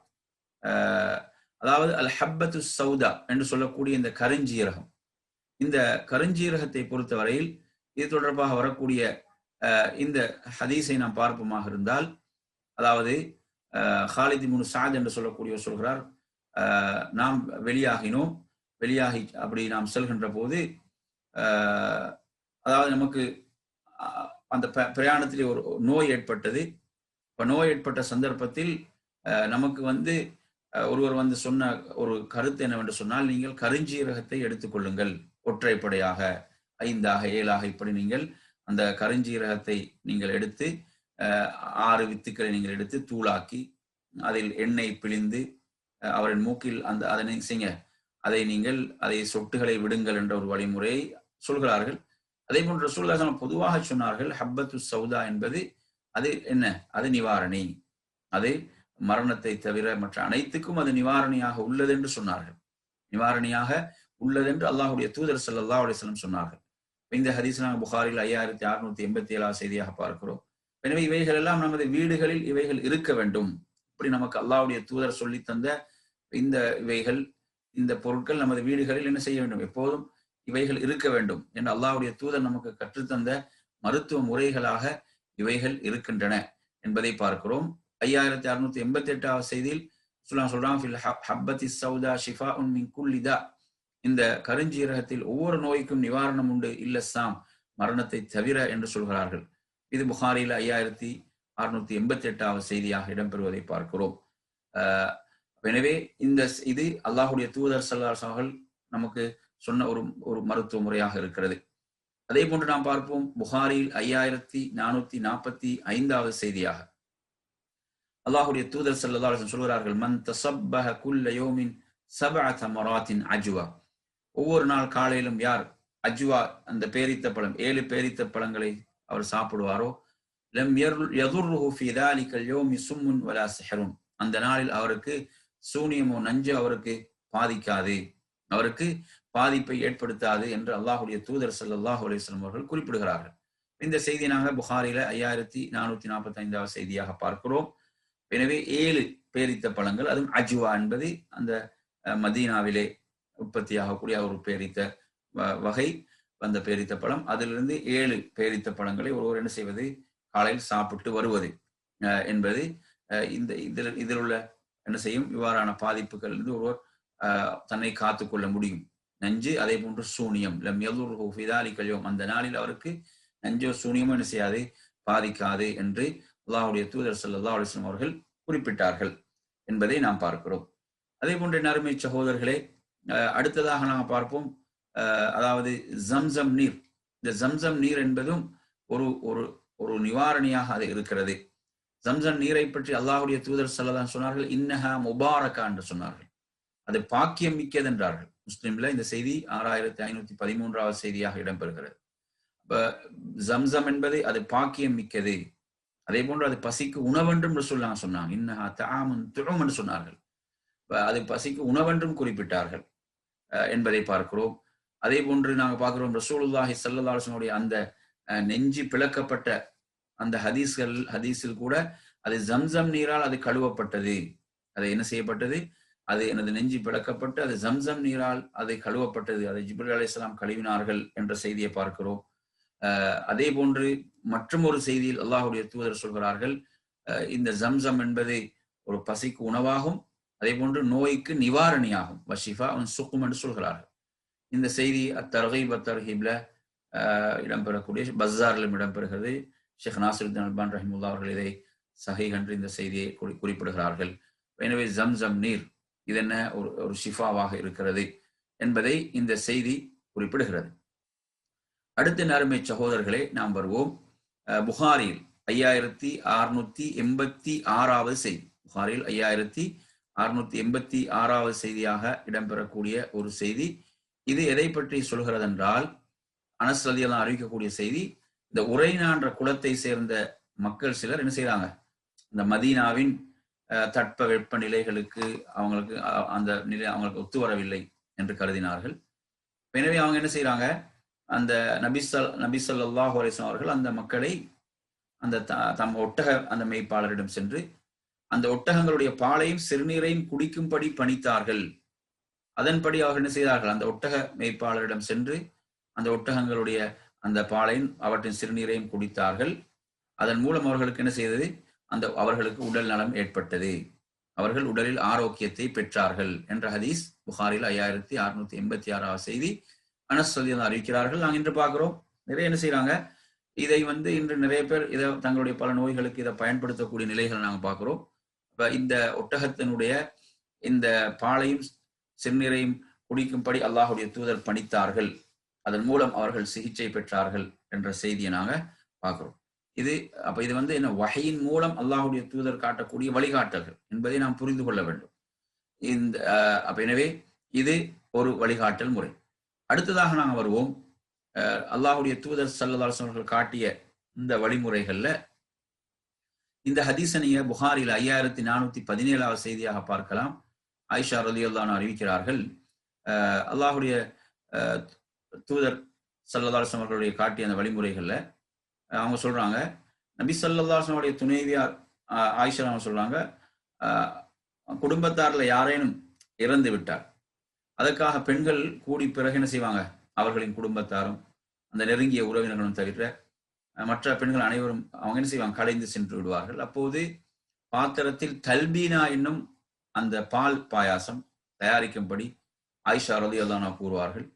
அதாவது அல் ஹப்பத்து சௌதா என்று சொல்லக்கூடிய இந்த கருஞ்சீரகம், இந்த கருஞ்சீரகத்தை பொறுத்தவரையில் இது தொடர்பாக வரக்கூடிய இந்த ஹதீஸை நாம் பார்ப்போமாக இருந்தால், அதாவது ஹாலித் இப்னு ஸஅத் என்று சொல்லக்கூடியவர் சொல்கிறார், நாம் வெளியாகி அப்படி நாம் செல்கின்ற போது, அதாவது நமக்கு அந்த பிரயாணத்திலே ஒரு நோய் ஏற்பட்டது. இப்ப நோய் ஏற்பட்ட சந்தர்ப்பத்தில் நமக்கு வந்து ஒருவர் வந்து சொன்ன ஒரு கருத்து என்னவென்று சொன்னால், நீங்கள் கருஞ்சீரகத்தை எடுத்துக்கொள்ளுங்கள், ஒற்றைப்படையாக 5ஆக 7ஆக இப்படி நீங்கள் அந்த கருஞ்சீரகத்தை நீங்கள் எடுத்து 6 வித்துக்களை நீங்கள் எடுத்து தூளாக்கி அதில் எண்ணெய் பிழிந்து அவரின் மூக்கில் அதனை செய்ய அதை சொட்டுகளை விடுங்கள் என்ற ஒரு வழிமுறையை சொல்கிறார்கள். அதே போன்று ரசூலுல்லாஹி பொதுவாக சொன்னார்கள், ஹப்பத்து சௌதா என்பது அது என்ன, அது நிவாரணி, அது மரணத்தை தவிர மற்ற அனைத்துக்கும் அது நிவாரணியாக உள்ளது என்று சொன்னார்கள். நிவாரணியாக உள்ளது என்று அல்லாஹுடைய தூதர் ஸல்லல்லாஹு அலைஹி வஸல்லம் சொன்னார்கள். இந்த ஹதீஸ் நாங்கள் புகாரில் 5687 செய்தியாக பார்க்கிறோம். எனவே இவைகள் எல்லாம் நமது வீடுகளில் இவைகள் இருக்க வேண்டும். இப்படி நமக்கு அல்லாஹ்வுடைய தூதர் சொல்லி தந்த இந்த பொருட்கள் நமது வீடுகளில் என்ன செய்ய வேண்டும், எப்போதும் இவைகள் இருக்க வேண்டும் என்று அல்லாஹ்வுடைய தூதர் நமக்கு கற்றுத்தந்த மருத்துவ முறைகளாக இவைகள் இருக்கின்றன என்பதை பார்க்கிறோம். 5688 செய்தியில் சொல்றான், ஹப்பத்தி சௌதா ஷிஃபாஉன் மின் குல்லி தா, இந்த கருஞ்சீரகத்தில் ஒவ்வொரு நோய்க்கும் நிவாரணம் உண்டு, இல்லஸ்ஸாம், மரணத்தை தவிர என்று சொல்கிறார்கள். இது புகாரியில் 5688 செய்தியாக இடம்பெறுவதை பார்க்கிறோம். எனவே இது அல்லாஹுடைய தூதர் ஸல்லல்லாஹு அலைஹி வஸல்லம் நமக்கு சொன்ன ஒரு மருத்துவ முறையாக இருக்கிறது. அதே போன்று நாம் பார்ப்போம், புகாரியில் 5445 செய்தியாக அல்லாஹுடைய தூதர் ஸல்லல்லாஹு அலைஹி வஸல்லம் சொல்கிறார்கள், மன் தஸப்பஹ குல்ல யௌமின் 7 தமராத்தின் அஜ்வா, ஒவ்வொரு நாள் காலையிலும் யார் அஜ்வா, அந்த பேரித்த பழம் 7 பேரித்த பழங்களை அவர் சாப்பிடுவாரோ, லம் யதுர்ருஹு ஃபீ தாலிகல் யௌமி சும்முன் வலா சிஹ்ருன், அந்த நாளில் அவருக்கு சூனியமோ நஞ்சு அவருக்கு பாதிக்காது, அவருக்கு பாதிப்பை ஏற்படுத்தாது என்று அல்லாஹுடைய தூதர் ஸல்லல்லாஹு அலைஹி வஸல்லம் அவர்கள் குறிப்பிடுகிறார்கள். இந்த செய்தி நாங்கள் புகாரில 5445 செய்தியாக பார்க்கிறோம். எனவே 7 பேரித்த பழங்கள், அதுவும் அஜ்வா என்பது அந்த மதீனாவிலே உற்பத்தியாகக்கூடிய ஒரு பேரித்த வகை, அந்த பேரித்த பழம், அதிலிருந்து 7 பேரித்த பழங்களை ஒருவர் என்ன செய்வது, காலையில் சாப்பிட்டு வருவது என்பது இதில் உள்ள என்ன செய்யும், இவ்வாறான பாதிப்புகள் இருந்து ஒருவர் தன்னை காத்து கொள்ள முடியும். நஞ்சு, அதே போன்று சூனியம், லம் யதுர்ருஹு ஃபீ தாலிகல் யௌம், அந்த நாளில் அவருக்கு நஞ்சோ சூனியமோ என்ன செய்யாது, பாதிக்காது என்று அல்லாஹ்வுடைய தூதர் ஸல்லல்லாஹு அலைஹி வஸல்லம் அவர்கள் குறிப்பிட்டார்கள் என்பதை நாம் பார்க்கிறோம். அதே போன்ற நறுமை சகோதரர்களே, அடுத்ததாக நாம் பார்ப்போம், அதாவது ஜம்சம் நீர். இந்த ஜம்சம் நீர் என்பதும் ஒரு நிவாரணியாக அது இருக்கிறது. ஜம்சம் நீரை பற்றி அல்லாஹ்வுடைய தூதர் ஸல்லல்லாஹு அலைஹி வஸல்லம் சொன்னார்கள், இன்னஹா முபாரக்கா என்று சொன்னார்கள், அது பாக்கியம் மிக்கது என்றார்கள். முஸ்லிம்ல இந்த செய்தி 6513 செய்தியாக இடம்பெறுகிறது. ஜம்சம் என்பது அது பாக்கியம் மிக்கது, அதே போன்று அது பசிக்கு உணவென்றும் ரசூலுல்லாஹ் சொன்னாங்க, இன்னஹா தஆமுன் துஉம் என்று சொன்னார்கள், அது பசிக்கு உணவென்றும் குறிப்பிட்டார்கள் என்பதை பார்க்கிறோம். அதே போன்று நாங்கள் பார்க்கிறோம், ரசூலுல்லாஹி ஸல்லல்லாஹு அலைஹி வஸல்லம் அந்த நெஞ்சு பிளக்கப்பட்ட அந்த ஹதீஸில் கூட அது ஜம்சம் நீரால் அது கழுவப்பட்டது, அது என்ன செய்யப்பட்டது, அது எனது நெஞ்சு பிளக்கப்பட்டு அது ஜம்சம் நீரால் அதை கழுவப்பட்டது, அதை ஜிப்ரீல் அலைஹிஸ்ஸலாம் கழுவினார்கள் என்ற செய்தியை பார்க்கிறோம். அதே போன்று மற்றும் ஒரு செய்தியில் அல்லாஹ்வுடைய தூதர் சொல்கிறார்கள், இந்த ஜம்சம் என்பது ஒரு பசிக்கு உணவாகும், அதே போன்று நோய்க்கு நிவாரணியாகும், வஷிஃபா சுக்கும் என்று சொல்கிறார்கள். இந்த செய்தி அத்தர்கீப் அத்தர்ஹீப்ல இடம்பெறக்கூடிய பஸாரிலும் இடம்பெறுகிறது. ஷேக் நாசிருத்தீன் அல்பானி ரஹிமஹுல்லாஹ் அவர்கள் இதை சஹீஹ் என்று இந்த செய்தியை குறிப்பிடுகிறார்கள். எனவே ஜம்சம் நீர் இது என்ன ஒரு ஷிஃபாவாக இருக்கிறது என்பதை இந்த செய்தி குறிப்பிடுகிறது. அடுத்த நறுமை சகோதரர்களே, நாம் வருவோம் புகாரில் 5686 செய்தி. புகாரில் 5686 செய்தியாக இடம்பெறக்கூடிய ஒரு செய்தி. இது எதை பற்றி சொல்கிறது என்றால், அனஸ் ரலியல்லாஹு அறிவிக்கக்கூடிய செய்தி, இந்த உரைனான்ற குலத்தை சேர்ந்த மக்கள் சிலர் என்ன செய்யறாங்க, இந்த மதீனாவின் தட்ப வெப்ப நிலைகளுக்கு அவங்களுக்கு அந்த நிலை அவங்களுக்கு ஒத்து வரவில்லை என்று கருதினார்கள். எனவே அவங்க என்ன செய்யறாங்க, அந்த நபி ஸல்லல்லாஹு அலைஹி வஸல்லம் அவர்கள் அந்த மக்களை அந்த தம் ஒட்டக அந்த மேய்ப்பாளரிடம் சென்று அந்த ஒட்டகங்களுடைய பாலையும் சிறுநீரையும் குடிக்கும்படி பணித்தார்கள். அதன்படி அவர்கள் என்ன செய்தார்கள், அந்த ஒட்டக மேய்ப்பாளரிடம் சென்று அந்த ஒட்டகங்களுடைய அந்த பாலையும் அவற்றின் சிறுநீரையும் குடித்தார்கள். அதன் மூலம் அவர்களுக்கு என்ன செய்தது, அவர்களுக்கு உடல் நலம் ஏற்பட்டது, அவர்கள் உடலில் ஆரோக்கியத்தை பெற்றார்கள் என்ற ஹதீஸ் புகாரில் 5686 செய்தி அனஸ் ரலியல்லாஹு அறிவிக்கிறார்கள். நாங்கள் இன்று பார்க்கிறோம், நிறைய என்ன செய்யறாங்க, இதை இன்று நிறைய பேர் இதை தங்களுடைய பல நோய்களுக்கு இதை பயன்படுத்தக்கூடிய நிலைகளை நாங்கள் பார்க்கிறோம். இந்த ஒட்டகத்தினுடைய இந்த பாலையும் சிறுநீரையும் குடிக்கும்படி அல்லாஹ்வுடைய தூதர் பணித்தார்கள், அதன் மூலம் அவர்கள் சிகிச்சை பெற்றார்கள் என்ற செய்தியை நாங்கள் பார்க்கிறோம். இது அப்ப இது வந்து என்ன, வஹையின் மூலம் அல்லாஹ்வுடைய தூதர் காட்டக்கூடிய வழிகாட்டல்கள் என்பதை நாம் புரிந்து கொள்ள வேண்டும். இந்த அப்ப எனவே இது ஒரு வழிகாட்டல் முறை. அடுத்ததாக நாங்கள் வருவோம். அல்லாஹ்வுடைய தூதர் ஸல்லல்லாஹு அலைஹி வஸல்லம் அவர்கள் காட்டிய இந்த வழிமுறைகள்ல இந்த ஹதீஸை நீங்க புகாரில் 5417வது செய்தியாக பார்க்கலாம். ஆயிஷா ரலியல்லாஹு அன்ஹா அறிவிக்கிறார்கள், அல்லாஹ்வுடைய தூதர் ஸல்லல்லாஹு அலைஹி வஸல்லம் அவர்களுடைய காட்டிய அந்த வழிமுறைகள்ல அவங்க சொல்றாங்க, நபி ஸல்லல்லாஹு அலைஹி வஸல்லம் துணைவியார் ஆயிஷா அவங்க சொல்றாங்க, குடும்பத்தார்ல யாரேனும் இறந்து விட்டார், அதற்காக பெண்கள் கூடி பிறகு என்ன செய்வாங்க, அவர்களின் குடும்பத்தாரும் அந்த நெருங்கிய உறவினர்களும் தவிர மற்ற பெண்கள் அனைவரும் அவங்க என்ன செய்வாங்க, கலைந்து சென்று விடுவார்கள். அப்போது பாத்திரத்தில் தல்பீனா என்னும் அந்த பால் பாயாசம் தயாரிக்கும்படி ஆயிஷா ரலியல்லாஹு அன்ஹா கூறுவார்கள்.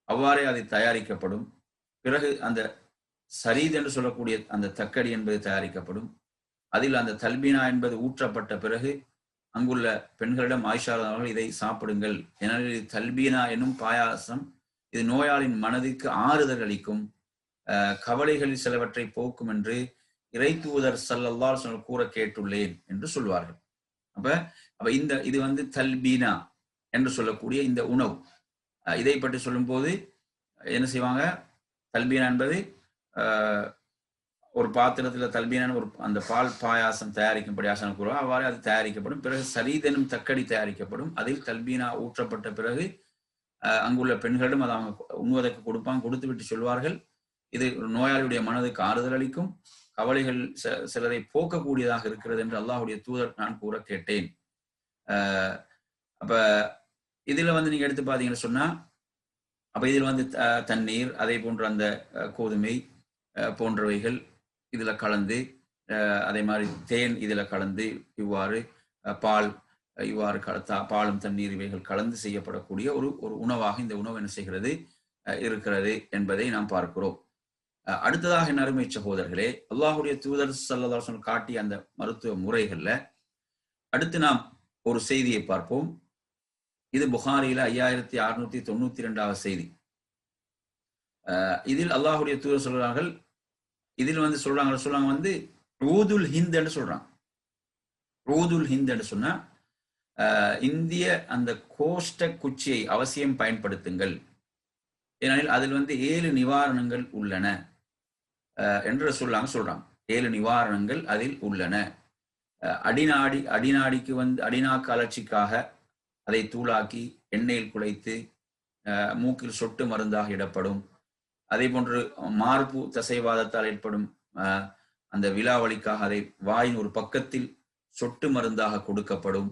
அவ்வாறே அது தயாரிக்கப்படும். பிறகு அந்த சரீத் என்று சொல்லக்கூடிய அந்த தக்கடி என்பது தயாரிக்கப்படும். அதில் அந்த தல்பீனா என்பது ஊற்றப்பட்ட பிறகு அங்குள்ள பெண்களிடம் ஆயிஷா அவர்கள் இதை சாப்பிடுங்கள், எனவே தல்பீனா என்னும் பாயாசம் இது நோயாளின் மனதிற்கு ஆறுதல் அளிக்கும், கவலைகளில் சிலவற்றை போக்கும் என்று இறை தூதர் ஸல்லல்லாஹு அலைஹி வஸல்லம் கூற கேட்டுள்ளேன் என்று சொல்வார்கள். அப்ப இது வந்து தல்பீனா என்று சொல்லக்கூடிய இந்த உணவு, இதை பற்றி சொல்லும் போது என்ன செய்வாங்க, தல்பீனா என்பது ஒரு பாத்திரத்துல தல்பீனான ஒரு அந்த பால் பாயாசம் தயாரிக்கும்படி ஆசனம் கூறுவாங்க. அவ்வாறு அது தயாரிக்கப்படும். பிறகு சரீத் எனும் தக்கடி தயாரிக்கப்படும். அதில் தல்பீனா ஊற்றப்பட்ட பிறகு அங்குள்ள பெண்களிடம் அதை அவங்க உண்ணுவதற்கு கொடுப்பாங்க. கொடுத்து விட்டு சொல்வார்கள், இது நோயாளியுடைய மனதுக்கு ஆறுதல் அளிக்கும், கவலைகள் சிலரை போக்கக்கூடியதாக இருக்கிறது என்று அல்லாஹ்வுடைய தூதர் நான் கூற கேட்டேன். அப்ப இதுல வந்து நீங்க எடுத்து பாத்தீங்கன்னு சொன்னா, அப்ப இதில் வந்து தண்ணீர், அதே போன்ற அந்த கோதுமை போன்றவைகள் இதுல கலந்து, அதே மாதிரி தேன் இதுல கலந்து, இவ்வாறு பால் இவ்வாறு பாலும் தண்ணீர் இவைகள் கலந்து செய்யப்படக்கூடிய ஒரு உணவாக இந்த உணவு என்ன செய்கிறது இருக்கிறது என்பதை நாம் பார்க்கிறோம். அடுத்ததாக என் அருமை சகோதரர்களே, அல்லாஹ்வுடைய தூதர் ஸல்லல்லாஹு அலைஹி வஸல்லம் காட்டிய அந்த மருத்துவ முறைகள்ல அடுத்து நாம் ஒரு செய்தியை பார்ப்போம். இது புகாரில 5692வது செய்தி. இதில் அல்லாஹ்வுடைய தூதர் சொல்றார்கள், இதில் வந்து சொல்றாங்க வந்து ஊதுல் ஹிந்த் என்று சொல்றாங்க. ஊதுல் ஹிந்த் என்று சொன்னா, இந்திய அந்த கோஷ்ட குச்சியை அவசியம் பயன்படுத்துங்கள், ஏனெனில் அதில் வந்து 7 நிவாரணங்கள் உள்ளன என்று சொல்றாங்க. 7 நிவாரணங்கள் அதில் உள்ளன. அடிநாடிக்கு வந்து அடிநாக்கு அலர்ச்சிக்காக அதை தூளாக்கி எண்ணெயில் குழைத்து மூக்கில் சொட்டு மருந்தாக இடப்படும். அதே போன்று மார்பு தசைவாதத்தால் ஏற்படும் அந்த விலாவளிக்காக அதை வாயின் ஒரு பக்கத்தில் சொட்டு மருந்தாக கொடுக்கப்படும்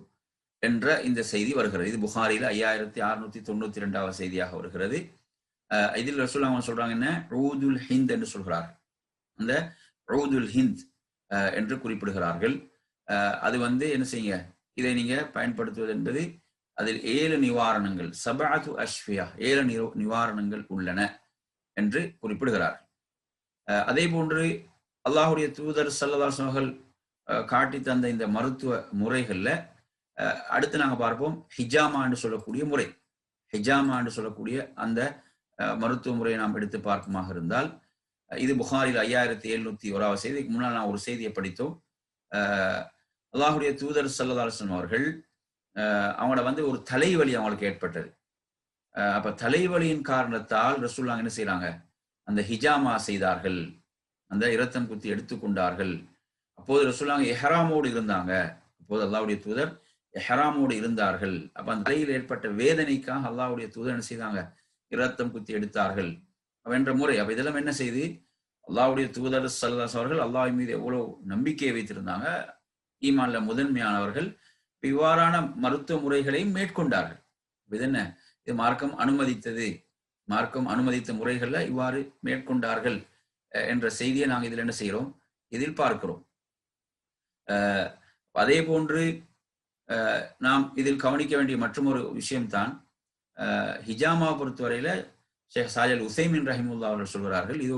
என்ற இந்த செய்தி வருகிறது. இது புகாரில 5692வது செய்தியாக வருகிறது. இதில் ரசூலுல்லாஹ் சொல்றாங்க என்ன, ஊதுல் ஹிந்த் என்று சொல்கிறார்கள். அந்த ஊதுல் ஹிந்த் என்று குறிப்பிடுகிறார்கள். அது வந்து என்ன செய்யுங்க, இதை நீங்க பயன்படுத்துவது என்பது அதில் 7 நிவாரணங்கள், சபஅத்து அஷ்ஃபியா 7 நிவாரணங்கள் உள்ளன என்று குறிப்பிடுகிறார்கள். அதே போன்று அல்லாஹ்வுடைய தூதர் ஸல்லல்லாஹு அலைஹி வஸல்லம் காட்டி தந்த இந்த மருத்துவ முறைகள்ல அடுத்து நாங்க பார்ப்போம் ஹிஜாமா என்று சொல்லக்கூடிய முறை. ஹிஜாமா என்று சொல்லக்கூடிய அந்த மருத்துவ முறையை நாம் எடுத்து பார்க்குமாக இருந்தால், இது புகாரில் 5701வது செய்தி. இதுக்கு முன்னால் நான் ஒரு செய்தியை படித்தோம். அல்லாஹ்வுடைய தூதர் ஸல்லல்லாஹு அலைஹி வஸல்லம் அவர்கள் அவங்கள வந்து ஒரு தலைவலி அவங்களுக்கு ஏற்பட்டது. அப்ப தலைவலியின் காரணத்தால் ரசூலுல்லாஹ் என்ன செய்யறாங்க, அந்த ஹிஜாமா செய்தார்கள், அந்த இரத்தம் குத்தி எடுத்துக்கொண்டார்கள். அப்போது ரசூலுல்லாஹ் இஹ்ராமோடு இருந்தாங்க. அப்போது அல்லாஹ்வுடைய தூதர் இஹ்ராமோடு இருந்தார்கள். அப்ப அந்த தலையில் ஏற்பட்ட வேதனைக்காக அல்லாஹ்வுடைய தூதர் என்ன செய்தாங்க, இரத்தம் குத்தி எடுத்தார்கள் என்ற முறை. அப்ப இதெல்லாம் என்ன செய்து, அல்லாஹ்வுடைய தூதர் ஸல்லல்லாஹு அலைஹி வஸல்லம் அவர்கள் அல்லாஹ் மீது எவ்வளவு நம்பிக்கையை வைத்திருந்தாங்க, ஈமான்ல முதன்மையானவர்கள். இவ்வாறான மருத்துவ முறைகளையும் மேற்கொண்டார்கள். இது என்ன, இது மார்க்கம் அனுமதித்தது, மார்க்கம் அனுமதித்த முறைகள்ல இவ்வாறு மேற்கொண்டார்கள் என்ற செய்தியை நாங்கள் இதில் என்ன செய்கிறோம், இதில் பார்க்கிறோம். அதே போன்று நாம் இதில் கவனிக்க வேண்டிய மற்றொரு விஷயம்தான், ஹிஜாமா பொறுத்தவரையில ஷேக் சாலிஹ் அல் உஸைமீன் ரஹிமஹுல்லாஹ் அவர்கள் சொல்கிறார்கள், இது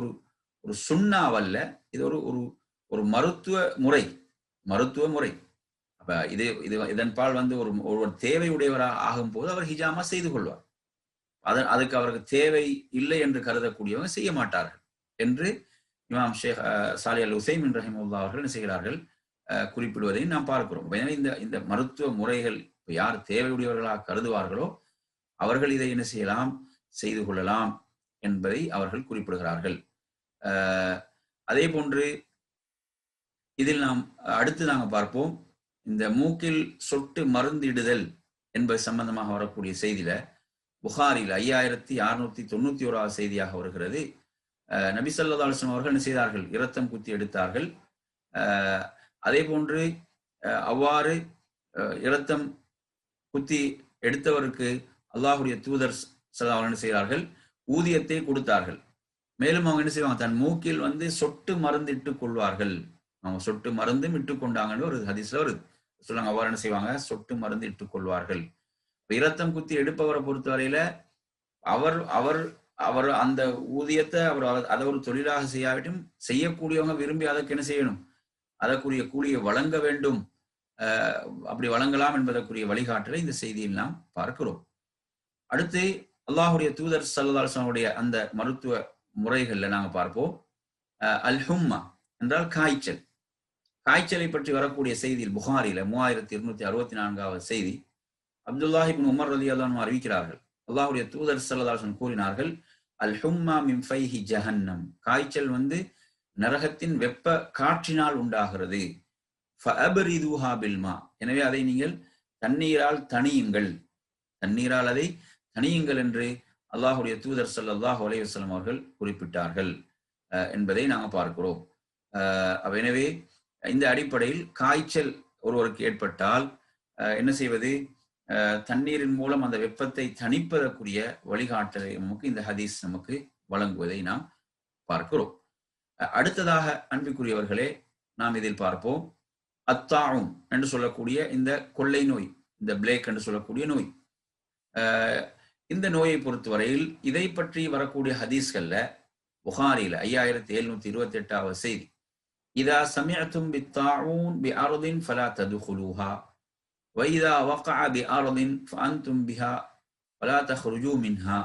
ஒரு சுன்னாவல்ல, இது ஒரு மருத்துவ முறை. அப்ப இதன்பால் வந்து ஒருவர் தேவையுடையவராக ஆகும் போது அவர் ஹிஜாமா செய்து கொள்வார். அதுக்கு அவருக்கு தேவை இல்லை என்று கருதக்கூடியவங்க செய்ய மாட்டார்கள் என்று இமாம் ஷேக் சாலி அல் உசைமின் ரஹிமுல்லா அவர்கள் என்ன செய்கிறார்கள் குறிப்பிடுவதை நாம் பார்க்கிறோம். எனவே இந்த மருத்துவ முறைகள் யார் தேவையுடையவர்களாக கருதுவார்களோ அவர்கள் இதை என்ன செய்யலாம், செய்து கொள்ளலாம் என்பதை அவர்கள் குறிப்பிடுகிறார்கள். அதே போன்று இதில் நாம் அடுத்து நாங்கள் பார்ப்போம், இந்த மூக்கில் சொட்டு மருந்திடுதல் என்பது சம்பந்தமாக வரக்கூடிய செய்தியில புகாரில் 5691 செய்தியாக வருகிறது. நபி ஸல்லல்லாஹு அலைஹி வஸல்லம் அவர்கள் என்ன செய்தார்கள், இரத்தம் குத்தி எடுத்தார்கள். அதே போன்று அவ்வாறு இரத்தம் குத்தி எடுத்தவருக்கு அல்லாஹுடைய தூதர் ஸல்லல்லாஹு அலைஹி வஸல்லம் செய்கிறார்கள், ஊதியத்தை கொடுத்தார்கள். மேலும் அவங்க என்ன செய்வாங்க, தன் மூக்கில் சொட்டு மருந்து இட்டுக் கொள்வார்கள். அவங்க சொட்டு மருந்தும் இட்டுக் கொண்டாங்கன்னு ஒரு ஹதீஸ்ல வருது. சொல்லுவாங்க, அவ்வாறு என்ன செய்வாங்க, சொட்டு மருந்து இட்டுக் கொள்வார்கள். இரத்தம் குத்தி எடுப்பவரை பொறுத்தவரையில அவர் அவர் அவர் அந்த ஊதியத்தை அதை ஒரு தொழிலாக செய்யாவிட்டும் செய்யக்கூடியவங்க விரும்பி அதற்கு என்ன செய்யணும், அதற்குரிய கூலியை வழங்க வேண்டும். அப்படி வழங்கலாம் என்பதற்குரிய வழிகாட்டலை இந்த செய்தியில் நாம் பார்க்கிறோம். அடுத்து அல்லாஹுடைய தூதர் ஸல்லல்லாஹு அலைஹி வஸல்லம் அந்த மருத்துவ முறைகள்ல நாங்க பார்ப்போம். அல் ஹும்மா என்றால் காய்ச்சல். காய்ச்சலை பற்றி வரக்கூடிய செய்தியில் புகாரில 3264 செய்தி அப்துல்லாஹ் இப்னு உமர் ரலியல்லாஹு அன்ஹு அறிவிக்கிறார்கள், அல்லாஹ்வுடைய தூதர் ஸல்லல்லாஹு அலைஹி வஸல்லம் கூறினார்கள், அல் ஹும்மா மின் ஃபைஹி ஜஹன்னம், காய்ச்சல் நரகத்தின் வெப்ப காற்றினால் உண்டாகிறது. ஃபஅப்ரிதுஹா பில்மா, எனவே அதை நீங்கள் தண்ணீரால் தணியுங்கள், தண்ணீரால் அதை தணியுங்கள் என்று அல்லாஹ்வுடைய தூதர் ஸல்லல்லாஹு அலைஹி வஸல்லம் அவர்கள் குறிப்பிட்டார்கள் என்பதை நாங்கள் பார்க்கிறோம். எனவே இந்த அடிப்படையில் காய்ச்சல் ஒருவருக்கு ஏற்பட்டால் என்ன செய்வது, தண்ணீரின் மூலம் அந்த வெப்பத்தை தணிப்பதற்குரிய வழிகாட்டலை நமக்கு இந்த ஹதீஸ் நமக்கு வழங்குவதை நாம் பார்க்கிறோம். அடுத்ததாக அன்பிற்குரியவர்களே, நாம் இதில் பார்ப்போம் அத்தாவும் என்று சொல்லக்கூடிய இந்த கொள்ளை நோய், இந்த பிளேக் என்று சொல்லக்கூடிய நோய். இந்த நோயை பொறுத்தவரையில் இதை பற்றி வரக்கூடிய ஹதீஸ்கள்ல புகாரில 5728 செய்தி, இதா சமிஅதும் பித்தாஊன் பிஅர்தின் ஃபலா ததுகுலூஹா வைதா வகஅ பிஅர்தின் ஃபஅன்தும் பிஹா ஃபலா தஹ்ருஜூ மின்ஹா.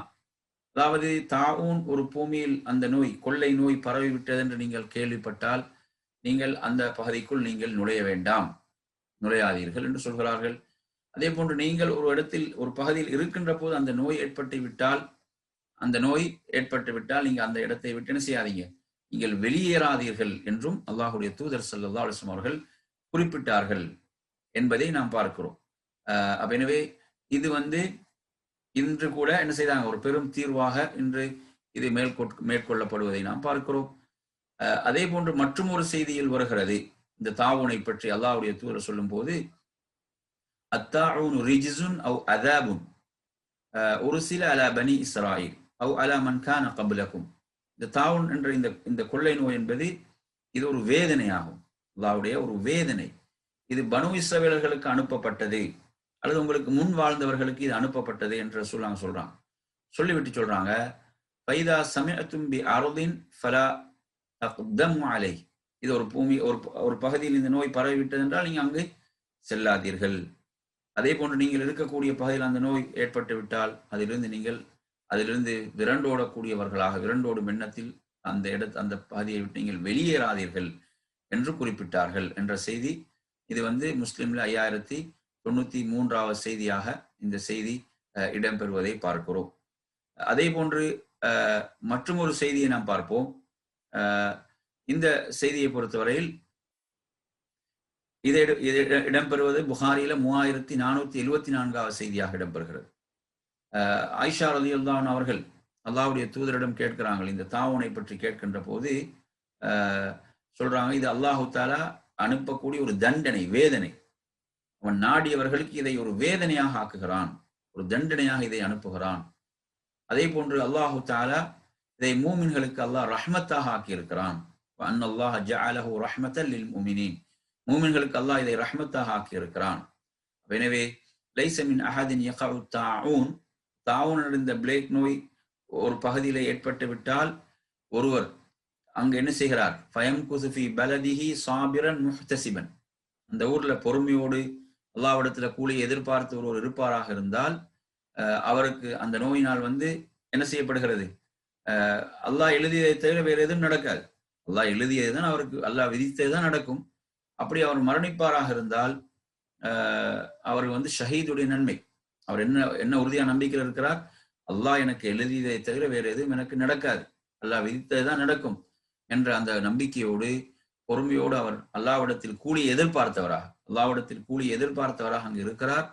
அதாவது தாவூன் ஒரு பூமியில் அந்த நோய் கொள்ளை நோய் பரவிவிட்டது என்று நீங்கள் கேள்விப்பட்டால் நீங்கள் அந்த பகுதிக்குள் நீங்கள் நுழைய வேண்டாம், நுழையாதீர்கள் என்று சொல்கிறார்கள். அதே போன்று நீங்கள் ஒரு இடத்தில் ஒரு பகுதியில் இருக்கின்ற போது அந்த நோய் ஏற்பட்டு விட்டால் நீங்கள் அந்த இடத்தை விட்டு என்ன செய்யாதீங்க, நீங்கள் வெளியேறாதீர்கள் என்றும் அல்லாஹுடைய தூதர் ஸல்லல்லாஹு அலைஹி வஸல்லம் அவர்கள் குறிப்பிட்டார்கள் என்பதை நாம் பார்க்கிறோம். எனவே இது இன்று கூட என்ன செய்தாங்க, ஒரு பெரும் தீர்வாக இன்று இது மேற்கொள்ளப்படுவதை நாம் பார்க்கிறோம். அதே போன்று மற்றும் ஒரு செய்தியில் வருகிறது இந்த தாவூனை பற்றி அல்லாஹ்வுடைய தூதர் சொல்லும் போது, அத்தாஊன் ரிஜ்ஸுன் அவ் அதாபுன் உர்சில அலா பனி இஸ்ராயில் அவ் அலா மன் கான கப்லகும். இந்த தாவூன் என்ற இந்த கொள்ளை நோய் என்பது இது ஒரு வேதனையாகும், அல்லாஹ்வுடைய ஒரு வேதனை. இது பனு இஸ்ரவேலர்களுக்கு அனுப்பப்பட்டது அல்லது உங்களுக்கு முன் வாழ்ந்தவர்களுக்கு இது அனுப்பப்பட்டது என்று சொல்றாங்க. சொல்லிவிட்டு சொல்றாங்க, ஃபைதா சமிஅதும் பி அர்தின் ஃபலா தக்தமு அலைஹ், இது ஒரு பூமி ஒரு பகுதியில் இந்த நோய் பரவிவிட்டது என்றால் நீங்க அங்கு செல்லாதீர்கள். அதே போன்று நீங்கள் இருக்கக்கூடிய பகுதியில் அந்த நோய் ஏற்பட்டு விட்டால் அதிலிருந்து விரண்டோடும் எண்ணத்தில் அந்த பகுதியை விட்டு நீங்கள் வெளியேறாதீர்கள் என்று குறிப்பிட்டார்கள் என்ற செய்தி. இது முஸ்லிம்ல 5093 செய்தியாக இந்த செய்தி இடம்பெறுவதை பார்க்கிறோம். அதே போன்று மற்றும் ஒரு செய்தியை நாம் பார்ப்போம். இந்த செய்தியை பொறுத்தவரையில் இது இடம்பெறுவது புகாரில 3474 செய்தியாக இடம்பெறுகிறது. ஆயிஷா ரலியல்லாஹு அன்ஹா அவர்கள் அல்லாஹ்வுடைய தூதரிடம் கேட்கிறாங்க, இந்த தாவூனை பற்றி கேட்கின்ற போது சொல்றாங்க, இது அல்லாஹு தஆலா அனுப்பக்கூடிய ஒரு தண்டனை, வேதனை. அவன் நாடியவர்களுக்கு இதை ஒரு வேதனையாக ஆக்குகிறான், ஒரு தண்டனையாக இதை அனுப்புகிறான். அதே போன்று அல்லாஹு தஆலா இதை மூமின்களுக்கு அல்லாஹ் ரஹ்மத்தாக ஆக்கி இருக்கிறான். அன்னல்லாஹ ஜஅலஹு ரஹ்மத்தல் லில் முஃமினீன், மூமின்களுக்கு அல்லாஹ் இதை ரஹ்மத்தாக ஆக்கி இருக்கிறான். எனவே லைஸ மின் அஹதின் யகஉ தாஊன், தாவூன் இந்த பிளேக் நோய் ஒரு பகுதியில ஏற்பட்டு விட்டால் ஒருவர் அங்கு என்ன செய்கிறார், ஃபயம்குஸு ஃபீ பலதிஹி சாபிரன் முஹ்தசிபன், அந்த ஊர்ல பொறுமையோடு அல்லாஹ்விடத்துல கூலியை எதிர்பார்த்து ஒருவர் இருப்பாராக இருந்தால் அவருக்கு அந்த நோயினால் என்ன செய்யப்படுகிறது, அல்லாஹ் எழுதியதை தவிர வேறு எதுவும் நடக்காது. அல்லாஹ் எழுதியதுதான் அவருக்கு, அல்லாஹ் விதித்ததுதான் நடக்கும். அப்படி அவர் மரணிப்பாராக இருந்தால் அவர் வந்து ஷஹீதுடைய நன்மை. அவர் என்ன என்ன உறுதியான நம்பிக்கையில் இருக்கிறார்? அல்லாஹ் எனக்கு எழுதியதை தவிர வேறு எதுவும் எனக்கு நடக்காது, அல்லாஹ் விதித்ததுதான் நடக்கும் என்ற அந்த நம்பிக்கையோடு பொறுமையோடு அவர் அல்லாஹ்விடத்தில் கூலி எதிர்பார்த்தவராக அங்கு இருக்கிறார்.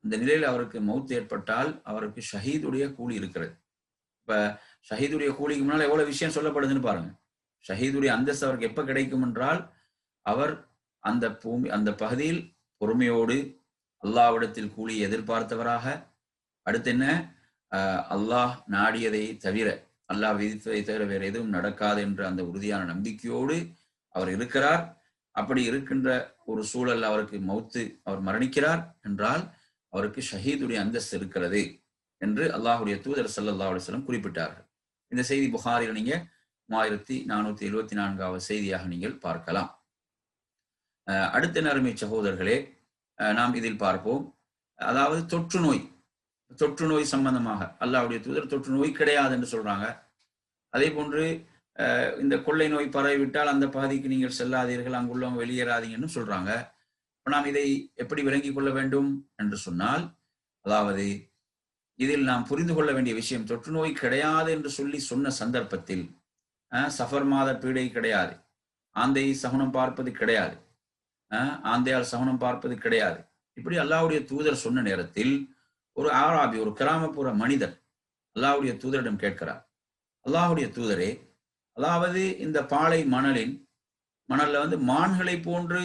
இந்த நிலையில் அவருக்கு மௌத் ஏற்பட்டால் அவருக்கு ஷஹீதுடைய கூலி இருக்கிறது. இப்ப ஷஹீதுடைய கூலிக்கு முன்னால் எவ்வளவு விஷயம் சொல்லப்படுதுன்னு பாருங்க. ஷஹீதுடைய அந்தஸ்து அவருக்கு எப்ப கிடைக்கும் என்றால், அவர் அந்த பகுதியில் பொறுமையோடு அல்லாஹ்விடத்தில் கூலி எதிர்பார்த்தவராக, அடுத்து என்ன, அல்லாஹ் நாடியதை தவிர, அல்லாஹ் விதித்ததை தவிர வேற எதுவும் நடக்காது என்ற அந்த உறுதியான நம்பிக்கையோடு அவர் இருக்கிறார். அப்படி இருக்கின்ற ஒரு சூழல் அவருக்கு அவர் மரணிக்கிறார் என்றால் அவருக்கு ஷஹீதுடைய அந்தஸ்து இருக்கிறது என்று அல்லாஹுடைய தூதர் ஸல்லல்லாஹு அலைஹி வஸல்லம் குறிப்பிட்டார்கள். இந்த செய்தி புகாரில் நீங்க 3474வது செய்தியாக நீங்கள் பார்க்கலாம். அடுத்த நறுமை சகோதரர்களே, நாம் இதில் பார்ப்போம், அதாவது தொற்று நோய் சம்பந்தமாக அல்லாஹ்வுடைய தூதர் தொற்று நோய் கிடையாது என்று சொல்றாங்க. அதே போன்று இந்த கொள்ளை நோய் பரவிவிட்டால் அந்த பகுதிக்கு நீங்கள் செல்லாதீர்கள், அங்குள்ளவங்க வெளியேறாதீங்கன்னு சொல்றாங்க. நாம் இதை எப்படி விளங்கிக் கொள்ள வேண்டும் என்று சொன்னால், அதாவது இதில் நாம் புரிந்து கொள்ள வேண்டிய விஷயம், தொற்று நோய் கிடையாது என்று சொன்ன சந்தர்ப்பத்தில் சஃபர் மாத பீடை கிடையாது, ஆந்தை சகுனம் பார்ப்பது கிடையாது, ஆந்தையால் சகுனம் பார்ப்பது கிடையாது, இப்படி அல்லாஹ்வுடைய தூதர் சொன்ன நேரத்தில் ஒரு ஆராபி, ஒரு கிராமப்புற மனிதர் அல்லாஹ்வுடைய தூதரிடம் கேட்கிறார், அல்லாஹ்வுடைய தூதரே, அதாவது இந்த பாலை மணல்ல வந்து மான்களை போன்று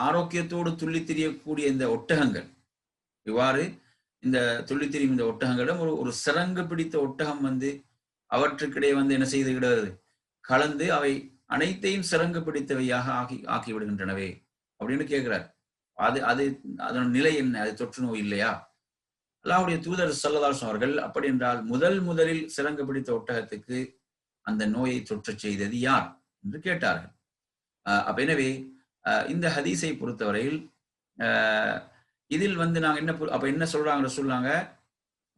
ஆரோக்கியத்தோடு துள்ளி திரியக்கூடிய இந்த ஒட்டகங்கள், இவ்வாறு இந்த துள்ளி திரியும் இந்த ஒட்டகங்களிடம் ஒரு சிறங்கு பிடித்த ஒட்டகம் வந்து அவற்றுக்கிடையே வந்து என்ன செய்து விடுகிறது, கலந்து அவை அனைத்தையும் சிறங்கு பிடித்தவையாக ஆக்கி விடுகின்றனவே அப்படின்னு கேட்கிறார். அதன் நிலை என்ன? அது தொற்று நோய் இல்லையா? அல்லாஹ்வுடைய தூதர் ஸல்லல்லாஹு அலைஹி அவர்கள் அப்படி என்றால் முதலில் சிறங்கு பிடித்த ஒட்டகத்துக்கு அந்த நோயை தொற்றச் செய்தது யார் என்று கேட்டார்கள். அப்ப எனவே இந்த ஹதீஸை பொறுத்தவரையில் இதில் வந்து நாங்க என்ன சொல்றாங்க,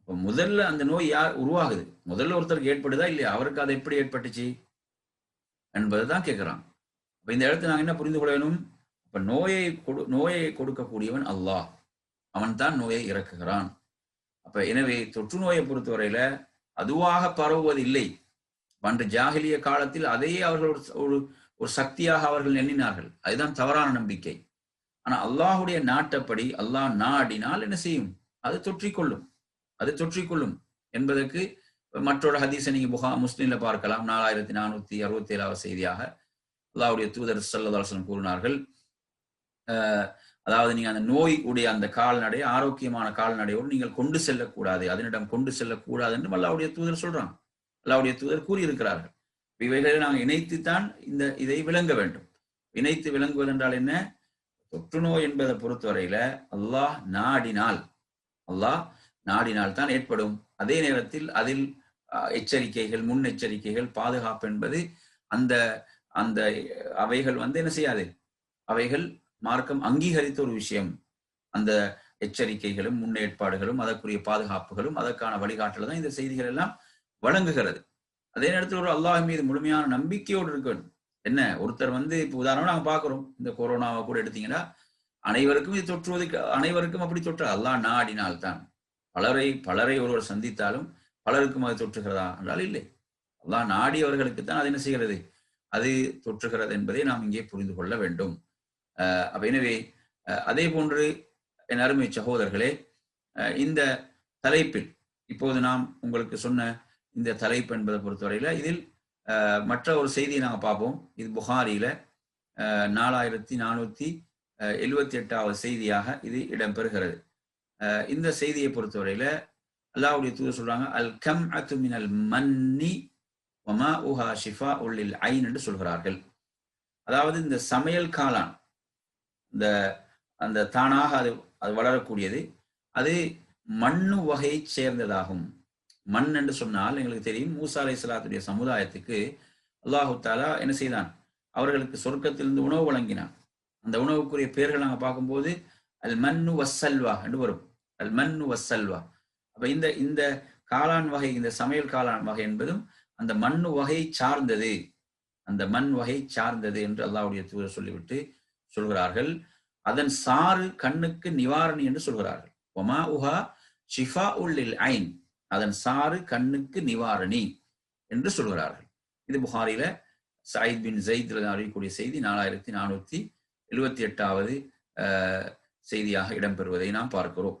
முதல்ல அந்த நோய் யார் உருவாகுது, முதல்ல ஒருத்தருக்கு ஏற்படுதா இல்லையா, அவருக்கு அது எப்படி ஏற்பட்டுச்சு என்பதுதான் கேட்கிறாங்க. அப்ப இந்த இடத்துல நாங்க என்ன புரிந்து கொள்ள வேணும், அப்ப நோயை கொடுக்கக்கூடியவன் அல்லாஹ், அவன் தான் நோயை இறக்குகிறான். அப்ப எனவே தொற்று நோயை பொறுத்தவரையில அதுவாக பரவுவது இல்லை. பண்டு ஜாஹிலிய காலத்தில் அதையே அவர்கள் ஒரு சக்தியாக அவர்கள் எண்ணினார்கள். அதுதான் தவறான நம்பிக்கை. ஆனா அல்லாஹுடைய நாட்டப்படி அல்லாஹ் நாடினால் என்ன செய்யும், அது தொற்றிக்கொள்ளும் என்பதற்கு மற்றொரு ஹதீஸை நீங்க முஸ்லிம்ல பார்க்கலாம். 4467வது செய்தியாக அல்லாஹ்வுடைய தூதர் ஸல்லல்லாஹு அலைஹி வஸல்லம் கூறினார்கள், அதாவது நீங்க அந்த நோய் உடைய அந்த கால்நடை ஆரோக்கியமான கால்நடையோடு நீங்கள் கொண்டு செல்லக்கூடாது, அதனிடம் கொண்டு செல்லக்கூடாது என்று அல்லாஹ்வுடைய தூதர் சொல்றாங்க, அல்லாஹ்வுடைய தூதர் கூறியிருக்கிறார்கள். இவைகளை நாங்கள் இணைத்துத்தான் இதை விளங்க வேண்டும். இணைத்து விளங்குவது என்றால் என்ன, தொற்று நோய் என்பதை பொறுத்தவரையில அல்லாஹ் நாடினால் தான் ஏற்படும். அதே நேரத்தில் அதில் எச்சரிக்கைகள், முன்னெச்சரிக்கைகள், பாதுகாப்பு என்பது அந்த அந்த அவைகள் வந்து என்ன செய்யாது, அவைகள் மார்க்கம் அங்கீகரித்த ஒரு விஷயம். அந்த எச்சரிக்கைகளும் முன்னேற்பாடுகளும் அதற்குரிய பாதுகாப்புகளும் அதற்கான வழிகாட்டல் தான் இந்த செய்திகள் எல்லாம் வழங்குகிறது. அதே நேரத்தில் ஒரு அல்லாஹ் மீது முழுமையான நம்பிக்கையோடு இருக்கணும். என்ன, ஒருத்தர் வந்து இப்ப உதாரணம் நாங்க பாக்குறோம், இந்த கொரோனாவை கூட எடுத்தீங்கன்னா அனைவருக்கும் இது தொற்றுவதற்கு அனைவருக்கும் அப்படி தொற்று அல்லாஹ் நாடினால் தான். பலரை ஒருவர் சந்தித்தாலும் பலருக்கும் அது தொற்றுகிறதா என்றால் இல்லை, அல்லாஹ் நாடியவர்களுக்கு தான் அது என்ன செய்கிறது, அது தொற்றுகிறது என்பதை நாம் இங்கே புரிந்து கொள்ள வேண்டும். அப்ப எனவே அதே போன்று என் அருமை சகோதரர்களே, இந்த தலைப்பில் இப்போது நாம் உங்களுக்கு சொன்ன இந்த தலைப்பு என்பதை பொறுத்தவரையில இதில் மற்ற ஒரு செய்தியை நாங்கள் பார்ப்போம். இது புகாரியில 4478வது செய்தியாக இது இடம்பெறுகிறது. இந்த செய்தியை பொறுத்தவரையில அல்லாஹ்வுடைய தூதர் சொல்றாங்க, அல் கம்அத்து மினல் மன்னி வமாஉஹா ஷிஃபாஉல் லில் ஐன் என்று சொல்கிறார்கள். அதாவது இந்த சமையல் காளான், அந்த தானாக அது வளரக்கூடியது, அது மண்ணு வகையை சேர்ந்ததாகும். மண் என்று சொன்னால் எங்களுக்கு தெரியும், மூசா அலைஹிஸ்ஸலாத்துடைய சமுதாயத்துக்கு அல்லாஹு தஆலா என்ன செய்தான், அவர்களுக்கு சொர்க்கத்திலிருந்து உணவு வழங்கினான். அந்த உணவுக்குரிய பெயர்கள் நாங்கள் பார்க்கும்போது அல் மன்னு வஸ்ஸல்வா என்று வரும். அல் மன்னு வஸ்ஸல்வா. அப்ப இந்த காளான் வகை, இந்த சமையல் காளான் வகை என்பதும் அந்த மண்ணு வகையை சார்ந்தது. அந்த மண் வகை சார்ந்தது என்று அல்லாஹ்வுடைய தூதர் சொல்லிவிட்டு சொல்கிறார்கள். அதன் சாறு கண்ணுக்கு நிவாரணி என்று சொல்கிறார்கள். ஒமா உஹா ஷிஃபா உல்லில் ஐன், அதன் சாறு கண்ணுக்கு நிவாரணி என்று சொல்கிறார்கள். இது புகாரில சயீத் பின் ஸைத் அறியக்கூடிய செய்தி 4478வது செய்தியாக இடம்பெறுவதை நாம் பார்க்கிறோம்.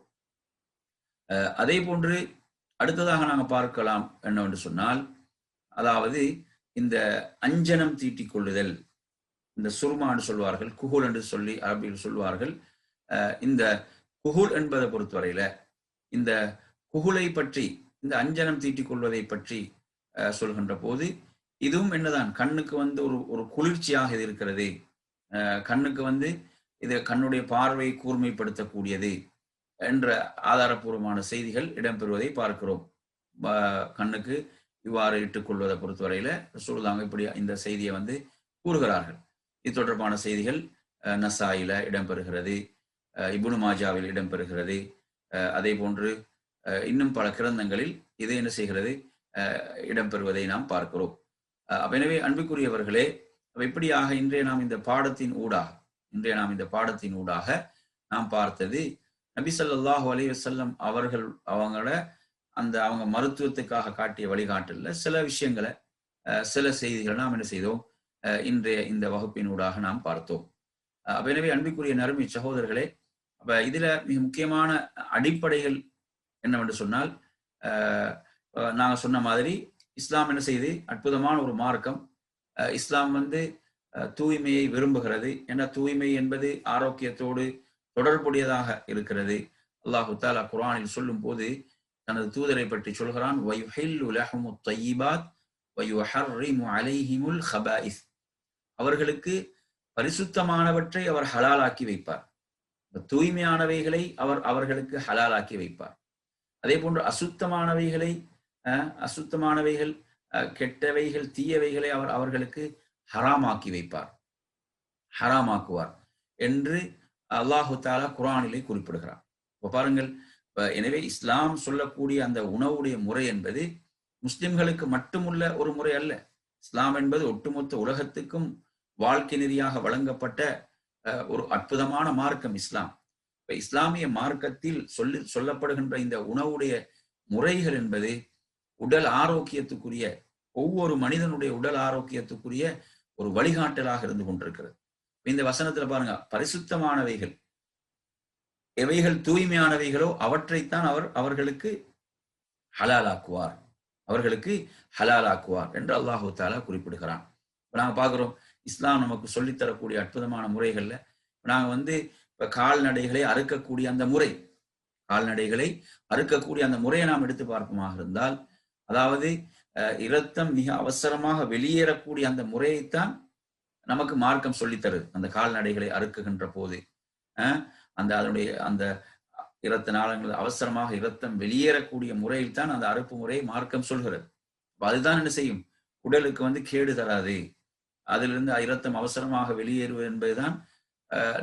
அதே போன்று அடுத்ததாக நாங்கள் பார்க்கலாம் என்னவென்று சொன்னால், அதாவது இந்த அஞ்சனம் தீட்டிக் கொள்ளுதல், இந்த சுர்மான்னு சொல்வார்கள், குஹுல் என்று சொல்லி அரபியில் சொல்வார்கள். இந்த குஹுல் என்பதை பொறுத்தவரையில இந்த குஹுலை பற்றி, இந்த அஞ்சனம் தீட்டிக் கொள்வதை பற்றி சொல்கின்ற போது இதுவும் என்னதான் கண்ணுக்கு ஒரு ஒரு குளிர்ச்சியாக இது இருக்கிறது. கண்ணுக்கு இது கண்ணுடைய பார்வையை கூர்மைப்படுத்தக்கூடியது என்ற ஆதாரபூர்வமான செய்திகள் இடம்பெறுவதை பார்க்கிறோம். கண்ணுக்கு இவ்வாறு இட்டுக்கொள்வதை பொறுத்தவரையில ரசூலுல்லாஹ் இப்படி இந்த செய்தியை கூறுகிறார்கள். இது தொடர்பான செய்திகள் நசாயில இடம்பெறுகிறது, இப்னு மாஜாவில் இடம்பெறுகிறது. அதே போன்று இன்னும் பல கிரந்தங்களில் இது என்ன செய்கிறது, இடம்பெறுவதை நாம் பார்க்கிறோம். எனவே அன்புக்குரியவர்களே, இப்படியாக இன்றைய நாம் இந்த பாடத்தின் ஊடாக நாம் பார்த்தது, நபி ஸல்லல்லாஹு அலைஹி வஸல்லம் அவர்கள் அவங்க மருத்துவத்துக்காக காட்டிய வழிகாட்டல்ல சில விஷயங்களை, சில செய்திகளை நாம் என்ன செய்தோம், இன்றைய இந்த வகுப்பின் ஊடாக நாம் பார்த்தோம். எனவே அன்புக்குரிய நறுமை சகோதரர்களே, இதுல மிக முக்கியமான அடிப்படைகள் என்னவென்று சொன்னால், நாங்க சொன்ன மாதிரி இஸ்லாம் என்ன செய்து அற்புதமான ஒரு மார்க்கம். இஸ்லாம் தூய்மையை விரும்புகிறது. ஏன்னா தூய்மை என்பது ஆரோக்கியத்தோடு தொடர்புடையதாக இருக்கிறது. அல்லாஹு தஆலா குர்ஆனில் சொல்லும் போது தனது தூதரை பற்றி சொல்கிறான், வயுஹில்லு லஹுமுத் தய்யிபாத் வயுஹர்ரிமு அலைஹிமுல் ஹபாயிஸ், அவர்களுக்கு பரிசுத்தமானவற்றை அவர் ஹலாலாக்கி வைப்பார், தூய்மையானவைகளை அவர்களுக்கு ஹலாலாக்கி வைப்பார். அதே போன்று அசுத்தமானவைகள் கெட்டவைகள் தீயவைகளை அவர் அவர்களுக்கு ஹராமாக்குவார் என்று அல்லாஹு தஆலா குர்ஆனிலே குறிப்பிடுகிறார். இப்ப பாருங்கள், எனவே இஸ்லாம் சொல்லக்கூடிய அந்த உணவுடைய முறை என்பது முஸ்லிம்களுக்கு மட்டுமுள்ள ஒரு முறை அல்ல. இஸ்லாம் என்பது ஒட்டுமொத்த உலகத்துக்கும் வாழ்க்கை நெறியாக வழங்கப்பட்ட ஒரு அற்புதமான மார்க்கம் இஸ்லாம். இப்ப இஸ்லாமிய மார்க்கத்தில் சொல்லப்படுகின்ற இந்த உணவுடைய முறைகள் என்பது உடல் ஆரோக்கியத்துக்குரிய, ஒவ்வொரு மனிதனுடைய உடல் ஆரோக்கியத்துக்குரிய ஒரு வழிகாட்டலாக இருந்து கொண்டிருக்கிறது. இந்த வசனத்துல பாருங்க, பரிசுத்தமானவைகள் எவைகள் தூய்மையானவைகளோ அவற்றைத்தான் அவர்களுக்கு ஹலாலாக்குவார் என்று அல்லாஹு தஆலா குறிப்பிடுகிறான். நாங்க பாக்குறோம், இஸ்லாம் நமக்கு சொல்லித்தரக்கூடிய அற்புதமான முறைகள்ல நாங்க இப்ப கால்நடைகளை அறுக்கக்கூடிய அந்த முறையை நாம் எடுத்து பார்ப்போமாக இருந்தால், அதாவது இரத்தம் மிக அவசரமாக வெளியேறக்கூடிய அந்த முறையைத்தான் நமக்கு மார்க்கம் சொல்லித்தருது. அந்த கால்நடைகளை அறுக்குகின்ற போது அதனுடைய அந்த இரத்த நாளங்கள் அவசரமாக இரத்தம் வெளியேறக்கூடிய முறையில் தான் அந்த அறுப்பு முறையை மார்க்கம் சொல்கிறது. அதுதான் என்ன செய்யும், உடலுக்கு கேடு தராது. அதிலிருந்து இரத்தம் அவசரமாக வெளியேறுவது என்பதுதான்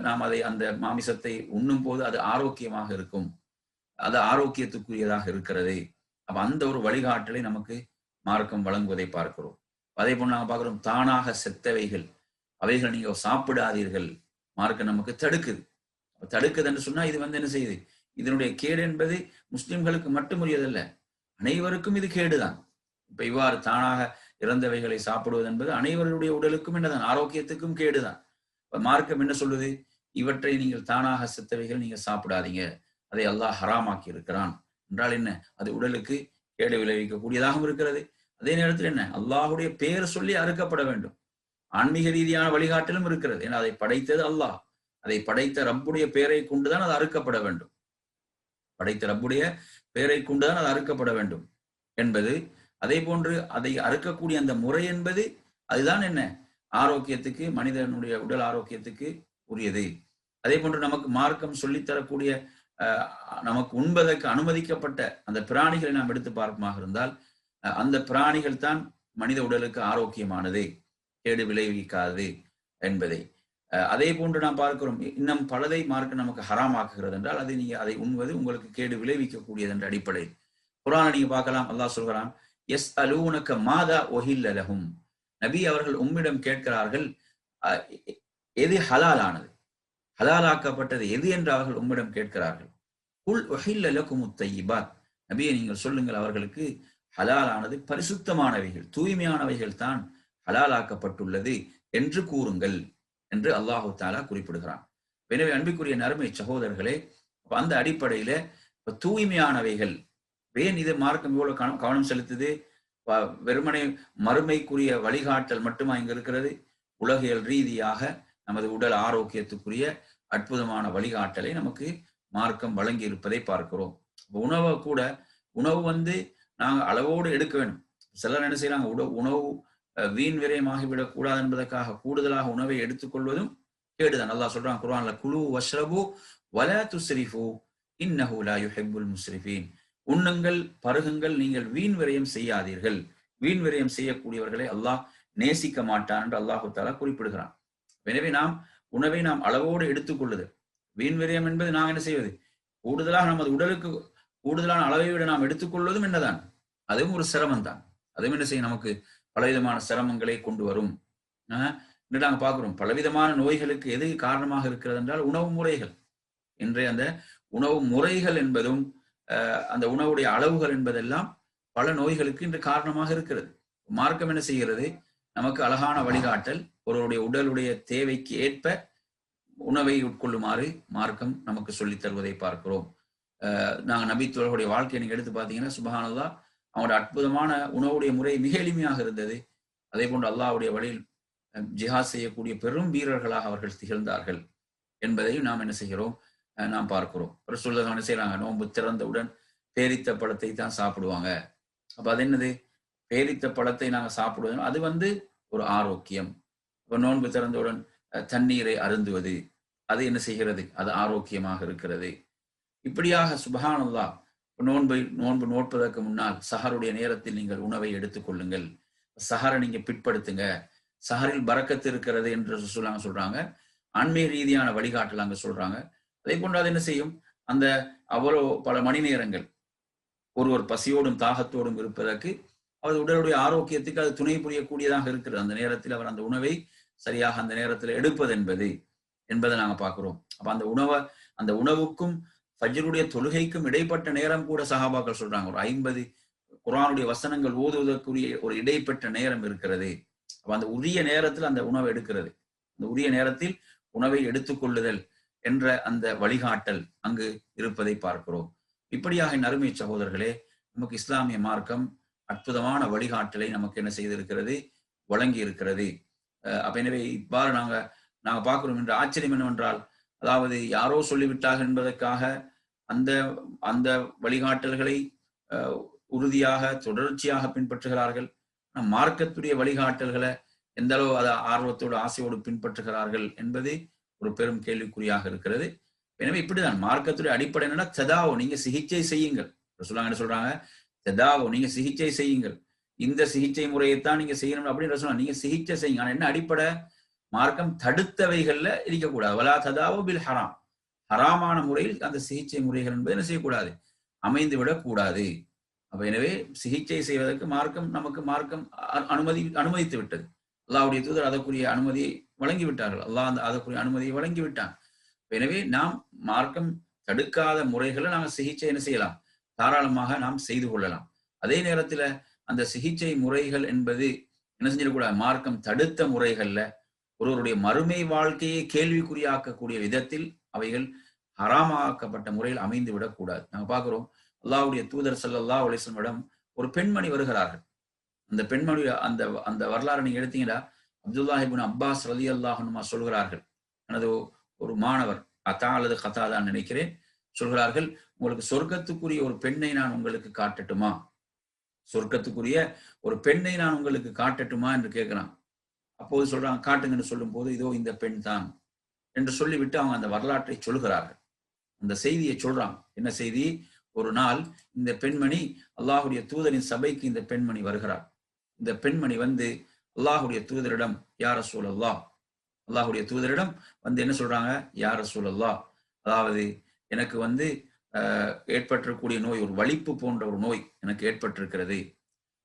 நாம் அந்த மாமிசத்தை உண்ணும் போது அது ஆரோக்கியமாக இருக்கும், அது ஆரோக்கியத்துக்குரியதாக இருக்கிறது. அப்ப அந்த ஒரு வழிகாட்டலை நமக்கு மார்க்கம் வழங்குவதை பார்க்கிறோம். அதே போல நாங்க பார்க்கிறோம், தானாக செத்தவைகள் அவைகள் நீங்க சாப்பிடாதீர்கள், மார்க்கம் நமக்கு தடுக்குது என்று சொன்னா இது என்ன செய்யுது, இதனுடைய கேடு என்பது முஸ்லிம்களுக்கு மட்டுமுரியதல்ல, அனைவருக்கும் இது கேடுதான். இப்ப இவ்வாறு தானாக இறந்தவைகளை சாப்பிடுவது என்பது அனைவருடைய உடலுக்கும் என்னதான், ஆரோக்கியத்துக்கும் கேடுதான். இப்ப மார்க்கம் என்ன சொல்லுது, இவற்றை நீங்கள் தானாக செத்தவைகள் நீங்க சாப்பிடாதீங்க, அதை அல்லாஹ் ஹராமாக்கி இருக்கிறான் என்றால் என்ன, அது உடலுக்கு கேடு விளைவிக்கக்கூடியதாகவும் இருக்கிறது. அதே நேரத்தில் என்ன, அல்லாஹுடைய பெயர் சொல்லி அறுக்கப்பட வேண்டும். ஆன்மீக ரீதியான வழிகாட்டலும் இருக்கிறது. ஏன்னா அதை படைத்தது அல்லாஹ், அதை படைத்த ரப்புடைய பெயரை கொண்டுதான் அது அறுக்கப்பட வேண்டும், என்பது. அதே போன்று அதை அறுக்கக்கூடிய அந்த முறை என்பது அதுதான் என்ன, ஆரோக்கியத்துக்கு, மனிதனுடைய உடல் ஆரோக்கியத்துக்கு உரியது. அதே போன்று நமக்கு மார்க்கம் சொல்லித்தரக்கூடிய நமக்கு உண்பதற்கு அனுமதிக்கப்பட்ட அந்த பிராணிகளை நாம் எடுத்து பார்ப்போமாக இருந்தால், அந்த பிராணிகள் தான் மனித உடலுக்கு ஆரோக்கியமானது, கேடு விளைவிக்காது என்பதை. அதே போன்று நாம் பார்க்கிறோம், இன்னும் பலதை மார்க்கம் நமக்கு ஹராமாக்குகிறது என்றால் அது நீங்க அதை உண்பது உங்களுக்கு கேடு விளைவிக்கக்கூடியது என்ற அடிப்படையில். குர்ஆனை நீங்க பார்க்கலாம், அல்லாஹ் சொல்கிறான், யஸ்அலூனக மாதா உஹில்ல லஹும், நபி அவர்கள் உம்மிடம் கேட்கிறார்கள், எது ஹலாலானது, ஹலாலாக்கப்பட்டது எது என்று அவர்கள் உம்மிடம் கேட்கிறார்கள். குல் உஹில்ல லகுமுத் தய்யிபாத், நபியை நீங்கள் சொல்லுங்கள் அவர்களுக்கு ஹலாலானது பரிசுத்தமானவைகள், தூய்மையானவைகள் தான் ஹலாலாக்கப்பட்டுள்ளது என்று கூறுங்கள் என்று அல்லாஹு தாலா குறிப்பிடுகிறான். எனவே அன்பிற்குரிய நறுமை சகோதரர்களே, அந்த அடிப்படையில தூய்மையானவைகள், ஏன் இது மார்க்கம் இவ்வளவு கவனம் செலுத்துது? வெறுமனை மறுமைக்குரிய வழிகாட்டல் மட்டுமா இங்க இருக்கிறது? உலகியல் ரீதியாக நமது உடல் ஆரோக்கியத்துக்குரிய அற்புதமான வழிகாட்டலை நமக்கு மார்க்கம் வழங்கி இருப்பதை பார்க்கிறோம். உணவை கூட, உணவு நாங்க அளவோடு எடுக்க வேண்டும். சிலர் என்ன செய்யறாங்க, உணவு வீண் விரயமாகிவிடக் கூடாது என்பதற்காக கூடுதலாக உணவை எடுத்துக்கொள்வதும் கேடுதான். அல்லாஹ் சொல்றான் குர்ஆன்ல, குலு வஷ்ரபு வலா துஸ்ரிஃபு இன்னஹு லா யுஹிப்புல் முஸ்ரிஃபீன், உண்ணுங்கள் பருகுங்கள், நீங்கள் வீண் விரயம் செய்யாதீர்கள், வீண் விரயம் செய்யக்கூடியவர்களை அல்லாஹ் நேசிக்க மாட்டான் என்று அல்லாஹு தஆலா குறிப்பிடுகிறான். எனவே உணவை நாம் அளவோடு எடுத்துக்கொள்ளுது. வீண் விரயம் என்பது நாம் என்ன செய்வது, கூடுதலாக நமது உடலுக்கு கூடுதலான அளவை விட நாம் எடுத்துக்கொள்வதும் என்னதான், அதுவும் ஒரு சிரமம் தான். அதுவும் என்ன செய்யும், நமக்கு பலவிதமான சிரமங்களை கொண்டு வரும். என்று நாங்கள் பார்க்கிறோம். பலவிதமான நோய்களுக்கு எது காரணமாக இருக்கிறது என்றால் உணவு முறைகள். இன்றைய அந்த உணவு முறைகள் என்பதும் அந்த உணவுடைய அளவுகள் என்பதெல்லாம் பல நோய்களுக்கு இன்று காரணமாக இருக்கிறது. மார்க்கம் என்ன செய்கிறது, நமக்கு அழகான வழிகாட்டல், ஒருவருடைய உடலுடைய தேவைக்கு ஏற்ப உணவை உட்கொள்ளுமாறு மார்க்கம் நமக்கு சொல்லித் தருவதை பார்க்கிறோம். நாங்கள் நபித்தோழர்களுடைய வாழ்க்கையை நீங்க எடுத்து பார்த்தீங்கன்னா, சுப்ஹானல்லாஹ், அவங்களுடைய அற்புதமான உணவுடைய முறை மிக எளிமையாக இருந்தது. அதே போன்று அல்லாஹ்வுடைய வழியில் ஜிஹாத் செய்யக்கூடிய பெரும் வீரர்களாக அவர்கள் திகழ்ந்தார்கள் என்பதையும் நாம் என்ன செய்கிறோம், நாம் பார்க்கிறோம். ரசூலுல்லாஹ் என்ன செய்யறாங்க, நோன்பு திறந்தவுடன் பேரித்த பழத்தை தான் சாப்பிடுவாங்க. அப்ப அது என்னது, பேரித்த பழத்தை நாங்கள் சாப்பிடுவோம், அது ஒரு ஆரோக்கியம். இப்ப நோன்பு திறந்தவுடன் தண்ணீரை அருந்துவது, அது என்ன செய்கிறது, அது ஆரோக்கியமாக இருக்கிறது. இப்படியாக சுப்ஹானல்லாஹ், நோன்பு நோட்பதற்கு முன்னால் சஹருடைய நேரத்தில் நீங்கள் உணவை எடுத்துக் கொள்ளுங்கள், சஹரை நீங்க பிற்படுத்துங்க, சஹரில் பரக்கத்து இருக்கிறது என்று சொல்றாங்க. ஆன்மீக ரீதியான வழிகாட்டல் அங்க சொல்றாங்க. அதே போன்று அது என்ன செய்யும், அந்த அவ்வளோ பல மணி நேரங்கள் ஒருவர் பசியோடும் தாகத்தோடும் இருப்பதற்கு, அவர் உடலுடைய ஆரோக்கியத்துக்கு அது துணை புரியக்கூடியதாக இருக்கிறது. அந்த நேரத்தில் அவர் அந்த உணவை சரியாக அந்த நேரத்தில் எடுப்பது என்பதை நாங்க பார்க்கிறோம். அப்ப அந்த உணவுக்கும் ஃபஜ்ருடைய தொழுகைக்கும் இடைப்பட்ட நேரம் கூட சஹாபாக்கள் சொல்றாங்க, ஒரு 50 குர்ஆனுடைய வசனங்கள் ஓதுவதற்குரிய ஒரு இடைப்பட்ட நேரம் இருக்கிறது. அப்ப அந்த உரிய நேரத்தில் அந்த உணவை எடுக்கிறது, அந்த உரிய நேரத்தில் உணவை எடுத்துக்கொள்ளுதல் என்ற அந்த வழிகாட்டல் அங்கு இருப்பதை பார்க்கிறோம். இப்படியாக அருமை சகோதரர்களே, நமக்கு இஸ்லாமிய மார்க்கம் அற்புதமான வழிகாட்டலை நமக்கு என்ன செய்திருக்கிறது, வழங்கி இருக்கிறது. அப்ப எனவே இவ்வாறு நாங்க பார்க்கிறோம். என்ற ஆச்சரியம் என்னவென்றால், அதாவது யாரோ சொல்லிவிட்டார்கள் என்பதற்காக அந்த வழிகாட்டல்களை உறுதியாக தொடர்ச்சியாக பின்பற்றுகிறார்கள். மார்க்கத்துடைய வழிகாட்டல்களை எந்த அளவு அதை ஆர்வத்தோடு ஆசையோடு பின்பற்றுகிறார்கள் என்பது ஒரு பெரும் கேள்விக்குறியாக இருக்கிறது. எனவே இப்படிதான் மார்க்கத்துடைய அடிப்படை என்னன்னா, ததாவோ, நீங்க சிகிச்சை செய்யுங்கள். சொல்றாங்க, என்ன சொல்றாங்க, ததாவோ, நீங்க சிகிச்சை செய்யுங்கள், இந்த சிகிச்சை முறையைத்தான் நீங்க செய்யணும் அப்படின்னு சொல்றாங்க. நீங்க சிகிச்சை செய்யுங்க. ஆனா என்ன அடிப்படை, மார்க்கம் தடுத்தவைகள்ல இருக்கக்கூடாது. வலா ததாவோ பில் ஹராம், ஹராமான முறையில் அந்த சிகிச்சை முறைகள் என்பது என்ன செய்யக்கூடாது, அமைந்து விடக்கூடாது. அப்ப எனவே சிகிச்சை செய்வதற்கு நமக்கு மார்க்கம் அனுமதித்து விட்டது. அல்லாஹ்வுடைய தூதர் அதற்குரிய அனுமதியை வழங்கிவிட்டார்கள். அல்லாஹ் அதற்குரிய அனுமதியை வழங்கிவிட்டான். எனவே நாம் மார்க்கம் தடுக்காத முறைகளை நாங்கள் சிகிச்சை என்ன செய்யலாம், தாராளமாக நாம் செய்து கொள்ளலாம். அதே நேரத்துல அந்த சிகிச்சை முறைகள் என்பது என்ன செஞ்சிடக்கூடாது, மார்க்கம் தடுத்த முறைகள்ல ஒருவருடைய மறுமை வாழ்க்கையை கேள்விக்குறியாக்கக்கூடிய விதத்தில் அவைகள் ஹராமாக்கப்பட்ட முறையில் அமைந்து விடக்கூடாது. நாங்க பார்க்கிறோம், அல்லாஹ்வுடைய தூதர் ஸல்லல்லாஹு அலைஹி வஸல்லம் ஒரு பெண்மணி வருகிறார்கள். அந்த பெண்மணி அந்த வரலாறு நீங்க எடுத்தீங்கன்னா, அப்துல்லாஹ் இப்னு அப்பாஸ் ரலியல்லாஹு அன்ஹுமா சொல்கிறார்கள், எனது ஒரு மாணவர் அத்தா அல்லது கதாதான் நினைக்கிறேன், சொல்கிறார்கள், உங்களுக்கு சொர்க்கத்துக்குரிய ஒரு பெண்ணை நான் உங்களுக்கு காட்டட்டுமா, சொர்க்கத்துக்குரிய ஒரு பெண்ணை நான் உங்களுக்கு காட்டட்டுமா என்று கேட்கிறான். அப்போது சொல்றாங்க, காட்டுங்கன்னு சொல்லும் போது, இதோ இந்த பெண் தான் என்று சொல்லிவிட்டு அவங்க அந்த வரலாற்றை சொல்கிறார்கள். அந்த செய்தியை சொல்றாங்க. என்ன செய்தி, ஒரு நாள் இந்த பெண்மணி அல்லாஹ்வுடைய தூதரின் சபைக்கு இந்த பெண்மணி வருகிறார். இந்த பெண்மணி அல்லாஹ்வுடைய தூதரிடம், யா ரசூலல்லாஹ், அல்லாஹ்வுடைய தூதரிடம் என்ன சொல்றாங்க, யா ரசூலல்லாஹ், அதாவது எனக்கு ஏற்பட்டிருக்கக்கூடிய நோய், ஒரு வலிப்பு போன்ற ஒரு நோய் எனக்கு ஏற்பட்டிருக்கிறது.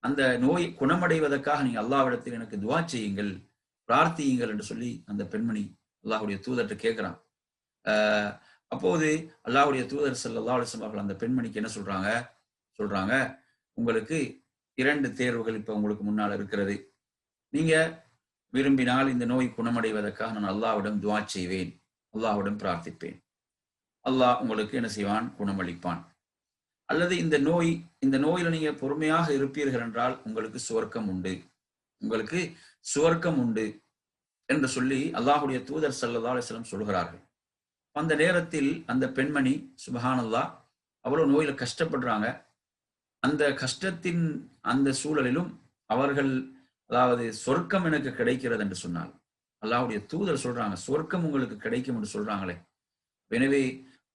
அந்த நோய் குணமடைவதற்காக நீங்க அல்லாஹ்விடத்தில் எனக்கு துஆ செய்யுங்கள், பிரார்த்தியுங்கள் என்று சொல்லி அந்த பெண்மணி அல்லாஹ்வுடைய தூதர்கிட்ட கேட்கிறான். அப்போது அல்லாஹ்வுடைய தூதர் ஸல்லல்லாஹு அலைஹி வஸல்லம் அவர்கள் அந்த பெண்மணிக்கு என்ன சொல்றாங்க, உங்களுக்கு 2 தேர்வுகள் இப்ப உங்களுக்கு முன்னால் இருக்கிறது. நீங்க விரும்பினால் இந்த நோய் குணமடைவதற்காக நான் அல்லாஹ்விடம் துஆ செய்வேன், அல்லாஹ்விடம் பிரார்த்திப்பேன். அல்லாஹ் உங்களுக்கு என்ன செய்வான்? குணமளிப்பான். அல்லது இந்த நோயில நீங்க பொறுமையாக இருப்பீர்கள் என்றால் உங்களுக்கு சுவர்க்கம் உண்டு, உங்களுக்கு சுவர்க்கம் உண்டு என்று சொல்லி அல்லாஹ்வுடைய தூதர் ஸல்லல்லாஹு அலைஹி வஸல்லம் சொல்கிறார்கள். அந்த நேரத்தில் அந்த பெண்மணி சுப்ஹானல்லாஹ் அவ்வளவு நோயில கஷ்டப்படுறாங்க. அந்த கஷ்டத்தின் அந்த சூழலிலும் அவர்கள் அதாவது சொர்க்கம் எனக்கு கிடைக்கிறது என்று சொன்னால் அல்லாஹ்வுடைய தூதர் சொல்றாங்க, சொர்க்கம் உங்களுக்கு கிடைக்கும் என்று சொல்றாங்களே. எனவே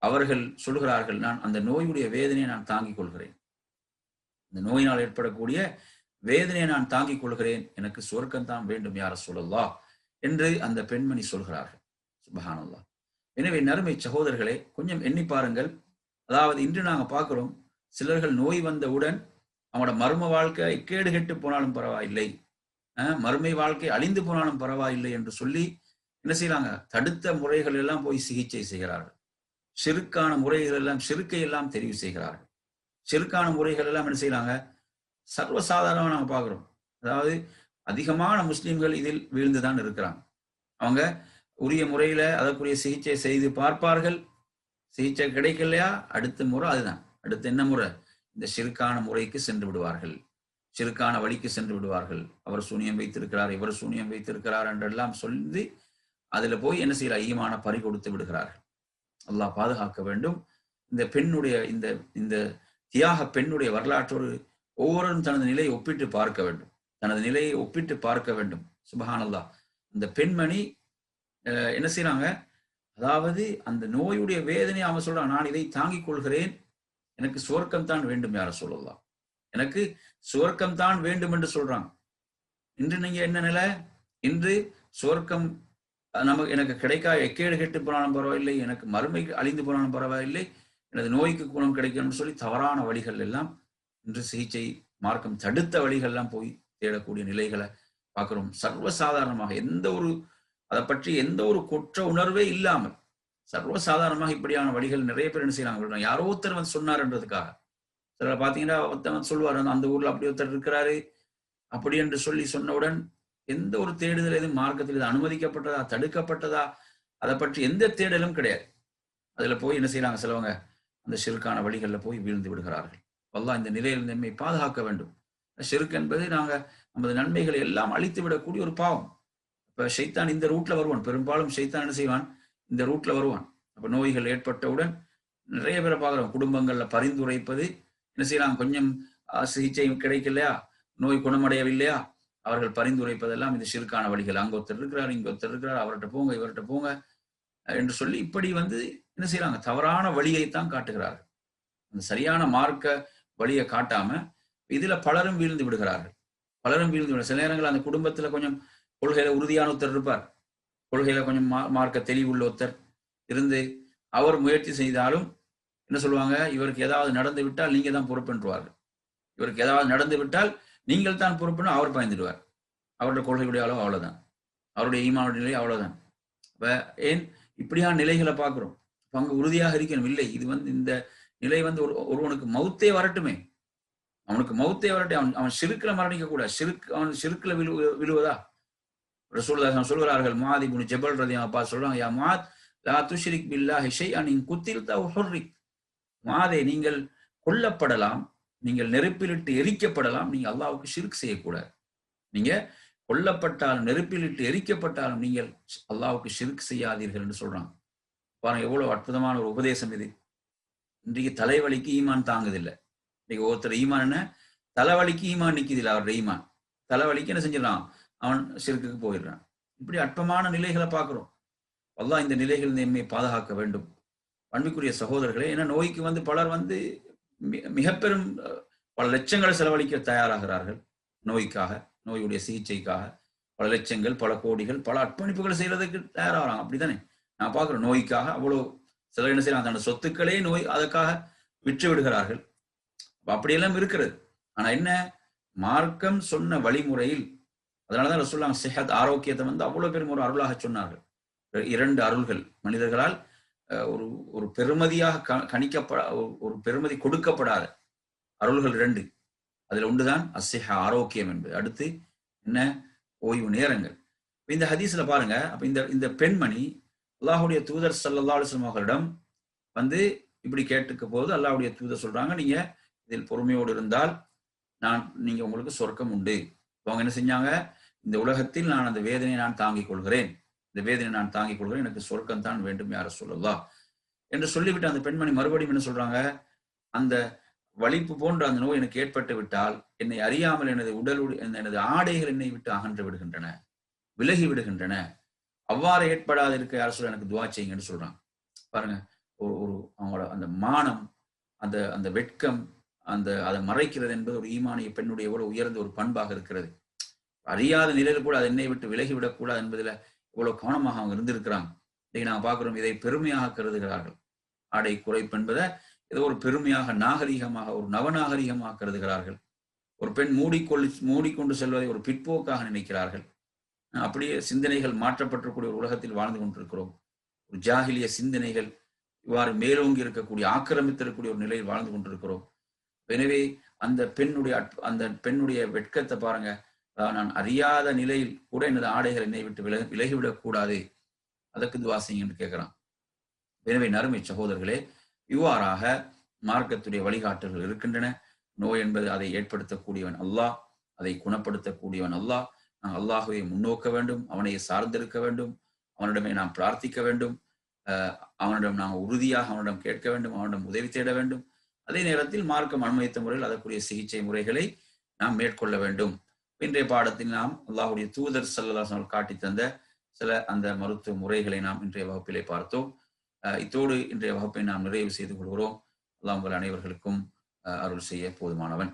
அவர்கள் சொல்கிறார்கள், நான் அந்த நோயுடைய வேதனையை நான் தாங்கிக் கொள்கிறேன், இந்த நோயினால் ஏற்படக்கூடிய வேதனையை நான் தாங்கிக் கொள்கிறேன், எனக்கு சொர்க்கம் தான் வேண்டும் யா ரசூலல்லாஹ் என்று அந்த பெண்மணி சொல்கிறார்கள். சுப்ஹானல்லாஹ். எனவே நறுமை சகோதரர்களே, கொஞ்சம் எண்ணி பாருங்கள். அதாவது இன்று நாங்க பார்க்கிறோம், சிலர்கள் நோய் வந்தவுடன் அவங்களோட மர்ம வாழ்க்கை கேடு கெட்டு போனாலும் பரவாயில்லை, மறுமை வாழ்க்கை அழிந்து போனாலும் பரவாயில்லை என்று சொல்லி என்ன செய்யறாங்க? தடுத்த முறைகள் எல்லாம் போய் சிகிச்சை செய்கிறார்கள். ஷிர்கான முறைகள் எல்லாம், ஷிர்கை எல்லாம் தெரிவு செய்கிறார்கள். ஷிர்கான முறைகள் எல்லாம் என்ன செய்யறாங்க? சர்வசாதாரணமாக நாங்க பார்க்கிறோம். அதாவது அதிகமான முஸ்லிம்கள் இதில் வீழ்ந்துதான் இருக்கிறாங்க. அவங்க உரிய முறையில அதற்குரிய சிகிச்சை செய்து பார்ப்பார்கள். சிகிச்சை கிடைக்கலையா அடுத்த முறை அதுதான். அடுத்து என்ன முறை? இந்த ஷிர்கான முறைக்கு சென்று விடுவார்கள், ஷிர்கான வழிக்கு சென்று விடுவார்கள். அவர் சூனியம் வைத்திருக்கிறார், இவர் சூனியம் வைத்திருக்கிறார் என்றெல்லாம் சொல்லி அதுல போய் என்ன செய்யறார்? ஈமான பறி கொடுத்து விடுகிறார்கள். அல்லாஹ் பாதுகாக்க வேண்டும். இந்த பெண்ணுடைய இந்த தியாக பெண்ணுடைய வரலாற்றோடு ஒவ்வொருவரும் தனது நிலையை ஒப்பிட்டு பார்க்க வேண்டும், தனது நிலையை ஒப்பிட்டு பார்க்க வேண்டும். சுப்ஹானல்லாஹ். இந்த பெண்மணி என்ன செய்யறாங்க? அதாவது அந்த நோயுடைய வேதனை அவன் சொல்றான், நான் இதை தாங்கிக் கொள்கிறேன், எனக்கு சுவர்க்கம் தான் வேண்டும் யா ரசூலல்லாஹ், எனக்கு சுவர்க்கம் தான் வேண்டும் என்று சொல்றாங்க. இன்று நீங்க என்ன நிலை? இன்று சுவர்க்கம் நமக்கு எனக்கு கிடைக்கா, எக்கேடு கெட்டு போனாலும் பரவாயில்லை, எனக்கு மறுமை அழிந்து போனாலும் பரவாயில்லை, எனது நோய்க்கு குணம் கிடைக்கணும்னு சொல்லி தவறான வழிகள் எல்லாம் இன்று சிகிச்சை மார்க்கம் தடுத்த வழிகள் எல்லாம் போய் தேடக்கூடிய நிலைகளை பார்க்கிறோம். சர்வசாதாரணமாக அதை பற்றி எந்த ஒரு குற்ற உணர்வே இல்லாமல் சர்வசாதாரணமாக இப்படியான வழிகள் நிறைய பேர் என்ன செய்யறாங்க? யாரோ ஒருத்தர் வந்து சொன்னார்ன்றதுக்காக. சில பாத்தீங்கன்னா ஒருத்தர் சொல்லுவார், அந்த ஊர்ல அப்படி ஒருத்தர் இருக்கிறாரு அப்படி என்று சொல்லி சொன்னவுடன் எந்த ஒரு தேடுதல் எதுவும் மார்க்கத்தில் இது அனுமதிக்கப்பட்டதா, தடுக்கப்பட்டதா, அதை பற்றி எந்த தேடலும் கிடையாது. அதுல போய் என்ன செய்யறாங்க? சிலவங்க அந்த ஷிர்கான வழிகளில் போய் வீழ்ந்து விடுகிறார்கள். அல்லாஹ் இந்த நிலையில் நம்மை பாதுகாக்க வேண்டும். ஷிர்க் என்பது நமது நன்மைகளை எல்லாம் அழித்து விடக்கூடிய ஒரு பாவம். இப்ப ஷைத்தான் இந்த ரூட்ல வருவான், பெரும்பாலும் ஷைத்தான் என்ன செய்வான்? இந்த ரூட்ல வருவான். அப்ப நோய்கள் ஏற்பட்டவுடன் நிறைய பேரை பார்க்கிறோம், குடும்பங்கள்ல பரிந்துரைப்பது என்ன செய்யலாம்? கொஞ்சம் சிகிச்சை கிடைக்கலையா, நோய் குணமடையவில்லையா, அவர்கள் பரிந்துரைப்பதெல்லாம் இந்த ஷிர்கான வழிகள். அங்க ஒருத்தர் இருக்கிறார், இங்க ஒருத்தர் இருக்கிறார், அவர்கிட்ட போங்க, இவர்கிட்ட போங்க என்று சொல்லி இப்படி வந்து என்ன செய்யறாங்க? தவறான வழியைத்தான் காட்டுகிறார்கள். அந்த சரியான மார்க்க வழியை காட்டாம இதுல பலரும் வீழ்ந்து விடுகிறார்கள். சில நேரங்கள் அந்த குடும்பத்துல கொஞ்சம் கொள்கையில உறுதியான ஒருத்தர் இருப்பார், கொள்கையில கொஞ்சம் மார்க்க தெளிவுள்ள ஒருத்தர் இருந்து அவர் முயற்சி செய்தாலும் என்ன சொல்லுவாங்க? இவருக்கு ஏதாவது நடந்து விட்டால் நீங்க தான் பொறுப்பென்றுவார்கள். இவருக்கு ஏதாவது நடந்து விட்டால் நீங்கள் தான் பொறுப்புன்னு அவர் பயந்துடுவார். அவருடைய கொள்கையுடைய அளவு அவ்வளவுதான், அவருடைய ஈமானுடைய நிலை அவ்வளவுதான். அப்ப ஏன் இப்படியான நிலைகளை பார்க்கிறோம்? அங்க உறுதியாக இருக்கணும். இல்லை, இது இந்த நிலை ஒருவனுக்கு மௌத்தே வரட்டுமே, அவனுக்கு மௌத்தே வரட்டும், அவன் ஷிர்க்ல மரணிக்க கூட, அவன் ஷிர்க்ல விழுவதா? ரசூலுல்லாஹ் சொல்கிறார்கள், முஆத் இப்னு ஜபல் ரலியல்லாஹு அன்ஹு சொல்றாங்க, யா முஆத் லா துஷ்ரிக் பில்லாஹி ஷைஅன் இன் குத்தில்த அவ் ஹுர்ரிக். முஆதே, நீங்கள் கொல்லப்படலாம், நீங்கள் நெருப்பிலிட்டு எரிக்கப்படலாம், நீங்க அல்லாஹ்வுக்கு ஷிர்க் செய்யக்கூடாது. நீங்க கொல்லப்பட்டாலும் நெருப்பிலிட்டு எரிக்கப்பட்டாலும் நீங்கள் அல்லாஹ்வுக்கு ஷிர்க் செய்யாதீர்கள் என்று சொல்றாங்க. பாருங்க எவ்வளவு அற்புதமான ஒரு உபதேசம் இது. இன்றைக்கு தலைவலிக்கு ஈமான் தாங்குதில்லை. இன்னைக்கு ஒருத்தர் ஈமான் என்ன, தலைவலிக்கு ஈமான் நிக்குதில்லை. அவருடைய ஈமான் தலைவலிக்கு என்ன செஞ்சிடறான்? அவன் ஷிர்க்குக்கு போயிடுறான். இப்படி அற்பமான நிலைகளை பார்க்கிறோம். அல்லாஹ் இந்த நிலைகள் நம்மை பாதுகாக்க வேண்டும். அன்பிற்குரிய சகோதரர்களே, ஏன்னா நோய்க்கு பலர் மிக பெரும் பல லட்சங்களை செலவழிக்க தயாராகிறார்கள். நோய்க்காக, நோயுடைய சிகிச்சைக்காக பல லட்சங்கள், பல கோடிகள், பல அர்ப்பணிப்புகளை செய்யறதுக்கு தயாராகிறாங்க. அப்படித்தானே நான் பார்க்கிறேன். நோய்க்காக அவ்வளவு சிலர் என்ன செய்யறாங்க? தன்னோட சொத்துக்களே அதுக்காக விற்று விடுகிறார்கள். அப்படியெல்லாம் இருக்கிறது. ஆனா என்ன, மார்க்கம் சொன்ன வழிமுறையில், அதனாலதான் ரசூலுல்லாஹ் சிஹத் ஆரோக்கியத்தை அவ்வளவு பெரும் ஒரு அருளாக சொன்னார்கள். 2 அருள்கள் மனிதர்களால் ஒரு ஒரு பெருமதியாக கணிக்கப்பட ஒரு பெருமதி கொடுக்கப்படாத அருள்கள் 2. அதுல ஒன்றுதான் அஸ்ஸிஹா ஆரோக்கியம் என்பது. அடுத்து என்ன? ஓய்வு நேரங்கள். இந்த ஹதீஸ்ல பாருங்க, அப்ப இந்த இந்த பெண்மணி அல்லாஹ்வுடைய தூதர் ஸல்லல்லாஹு அலைஹி வஸல்லம் அவர்களிடம் இப்படி கேட்டுக்க போது அல்லாஹ்வுடைய தூதர் சொல்றாங்க, நீங்க இதில் பொறுமையோடு இருந்தால் நீங்க உங்களுக்கு சொர்க்கம் உண்டு. அவங்க என்ன செஞ்சாங்க? இந்த உலகத்தில் நான் அந்த வேதனையை நான் தாங்கிக் கொள்கிறேன், இந்த வேதனை நான் தாங்கிக் கொள்கிறேன், எனக்கு சொர்க்கம் தான் வேண்டும் யா ரசூலல்லாஹ் என்று சொல்லிவிட்டு அந்த பெண்மணி மறுபடியும் என்ன சொல்றாங்க? அந்த வலிப்பு போன்ற அந்த நோய் எனக்கு ஏற்பட்டு விட்டால் என்னை அறியாமல் எனது எனது ஆடைகள் என்னை விட்டு அகன்று விடுகின்றன, விலகி விடுகின்றன. அவ்வாறு ஏற்படாது இருக்க யார் சொல்ல எனக்கு துவா செய்யுங்கன்னு சொல்றாங்க. பாருங்க, ஒரு அவங்களோட அந்த மானம், அந்த அந்த வெட்கம், அதை மறைக்கிறது என்பது ஒரு ஈமானிய பெண்ணுடைய எவ்வளவு உயர்ந்த ஒரு பண்பாக இருக்கிறது. அறியாத நிலையில் கூட அதை என்னை விட்டு விலகிவிடக் கூடாது என்பதில் எவ்வளவு கவனமாக அவங்க இருந்திருக்கிறாங்க. இன்னைக்கு நாங்கள் பார்க்கிறோம், இதை பெருமையாக கருதுகிறார்கள். ஆடை குறைப்பு என்பதை ஏதோ ஒரு பெருமையாக, நாகரீகமாக, ஒரு நவநாகரீகமாக கருதுகிறார்கள். ஒரு பெண் மூடிக்கொண்டு செல்வதை ஒரு பிற்போக்காக நினைக்கிறார்கள். அப்படியே சிந்தனைகள் மாற்றப்பட்டிருக்கூடிய ஒரு உலகத்தில் வாழ்ந்து கொண்டிருக்கிறோம். ஒரு ஜாகிலிய சிந்தனைகள் இவ்வாறு மேலோங்கி இருக்கக்கூடிய, ஆக்கிரமித்திருக்கக்கூடிய ஒரு நிலையில் வாழ்ந்து கொண்டிருக்கிறோம். எனவே அந்த பெண்ணுடைய வெட்கத்தை பாருங்க. நான் அறியாத நிலையில் கூட எனது ஆடைகள் என்னை விட்டு விலகிவிடக் கூடாது, அதற்கு துவா செய்யுங்க என்று கேட்கிறான். எனவே நறுமை சகோதரர்களே, இவ்வாறாக மார்க்கத்துடைய வழிகாட்டல்கள் இருக்கின்றன. நோய் என்பது அதை ஏற்படுத்தக்கூடியவன் அல்லாஹ், அதை குணப்படுத்தக்கூடியவன் அல்லாஹ். நாம் அல்லாஹுவை முன்னோக்க வேண்டும், அவனையே சார்ந்திருக்க வேண்டும், அவனிடமே நாம் பிரார்த்திக்க வேண்டும், அவனிடம் நாம் உறுதியாக அவனிடம் கேட்க வேண்டும், அவனிடம் உதவி தேட வேண்டும். அதே நேரத்தில் மார்க்கம் அனுமதித்த முறையில் அதற்குரிய சிகிச்சை முறைகளை நாம் மேற்கொள்ள வேண்டும். இன்றைய பாடத்தில் நாம் அல்லாஹ்வுடைய தூதர் ஸல்லல்லாஹு அலைஹி வஸல்லம் காட்டி தந்த சில அந்த மருத்துவ முறைகளை நாம் இன்றைய வகுப்பிலே பார்த்தோம். இத்தோடு இன்றைய வகுப்பை நாம் நிறைவு செய்து கொள்கிறோம். அல்லாஹ் உங்கள் அனைவர்களுக்கும் அருள் செய்ய போதுமானவன்.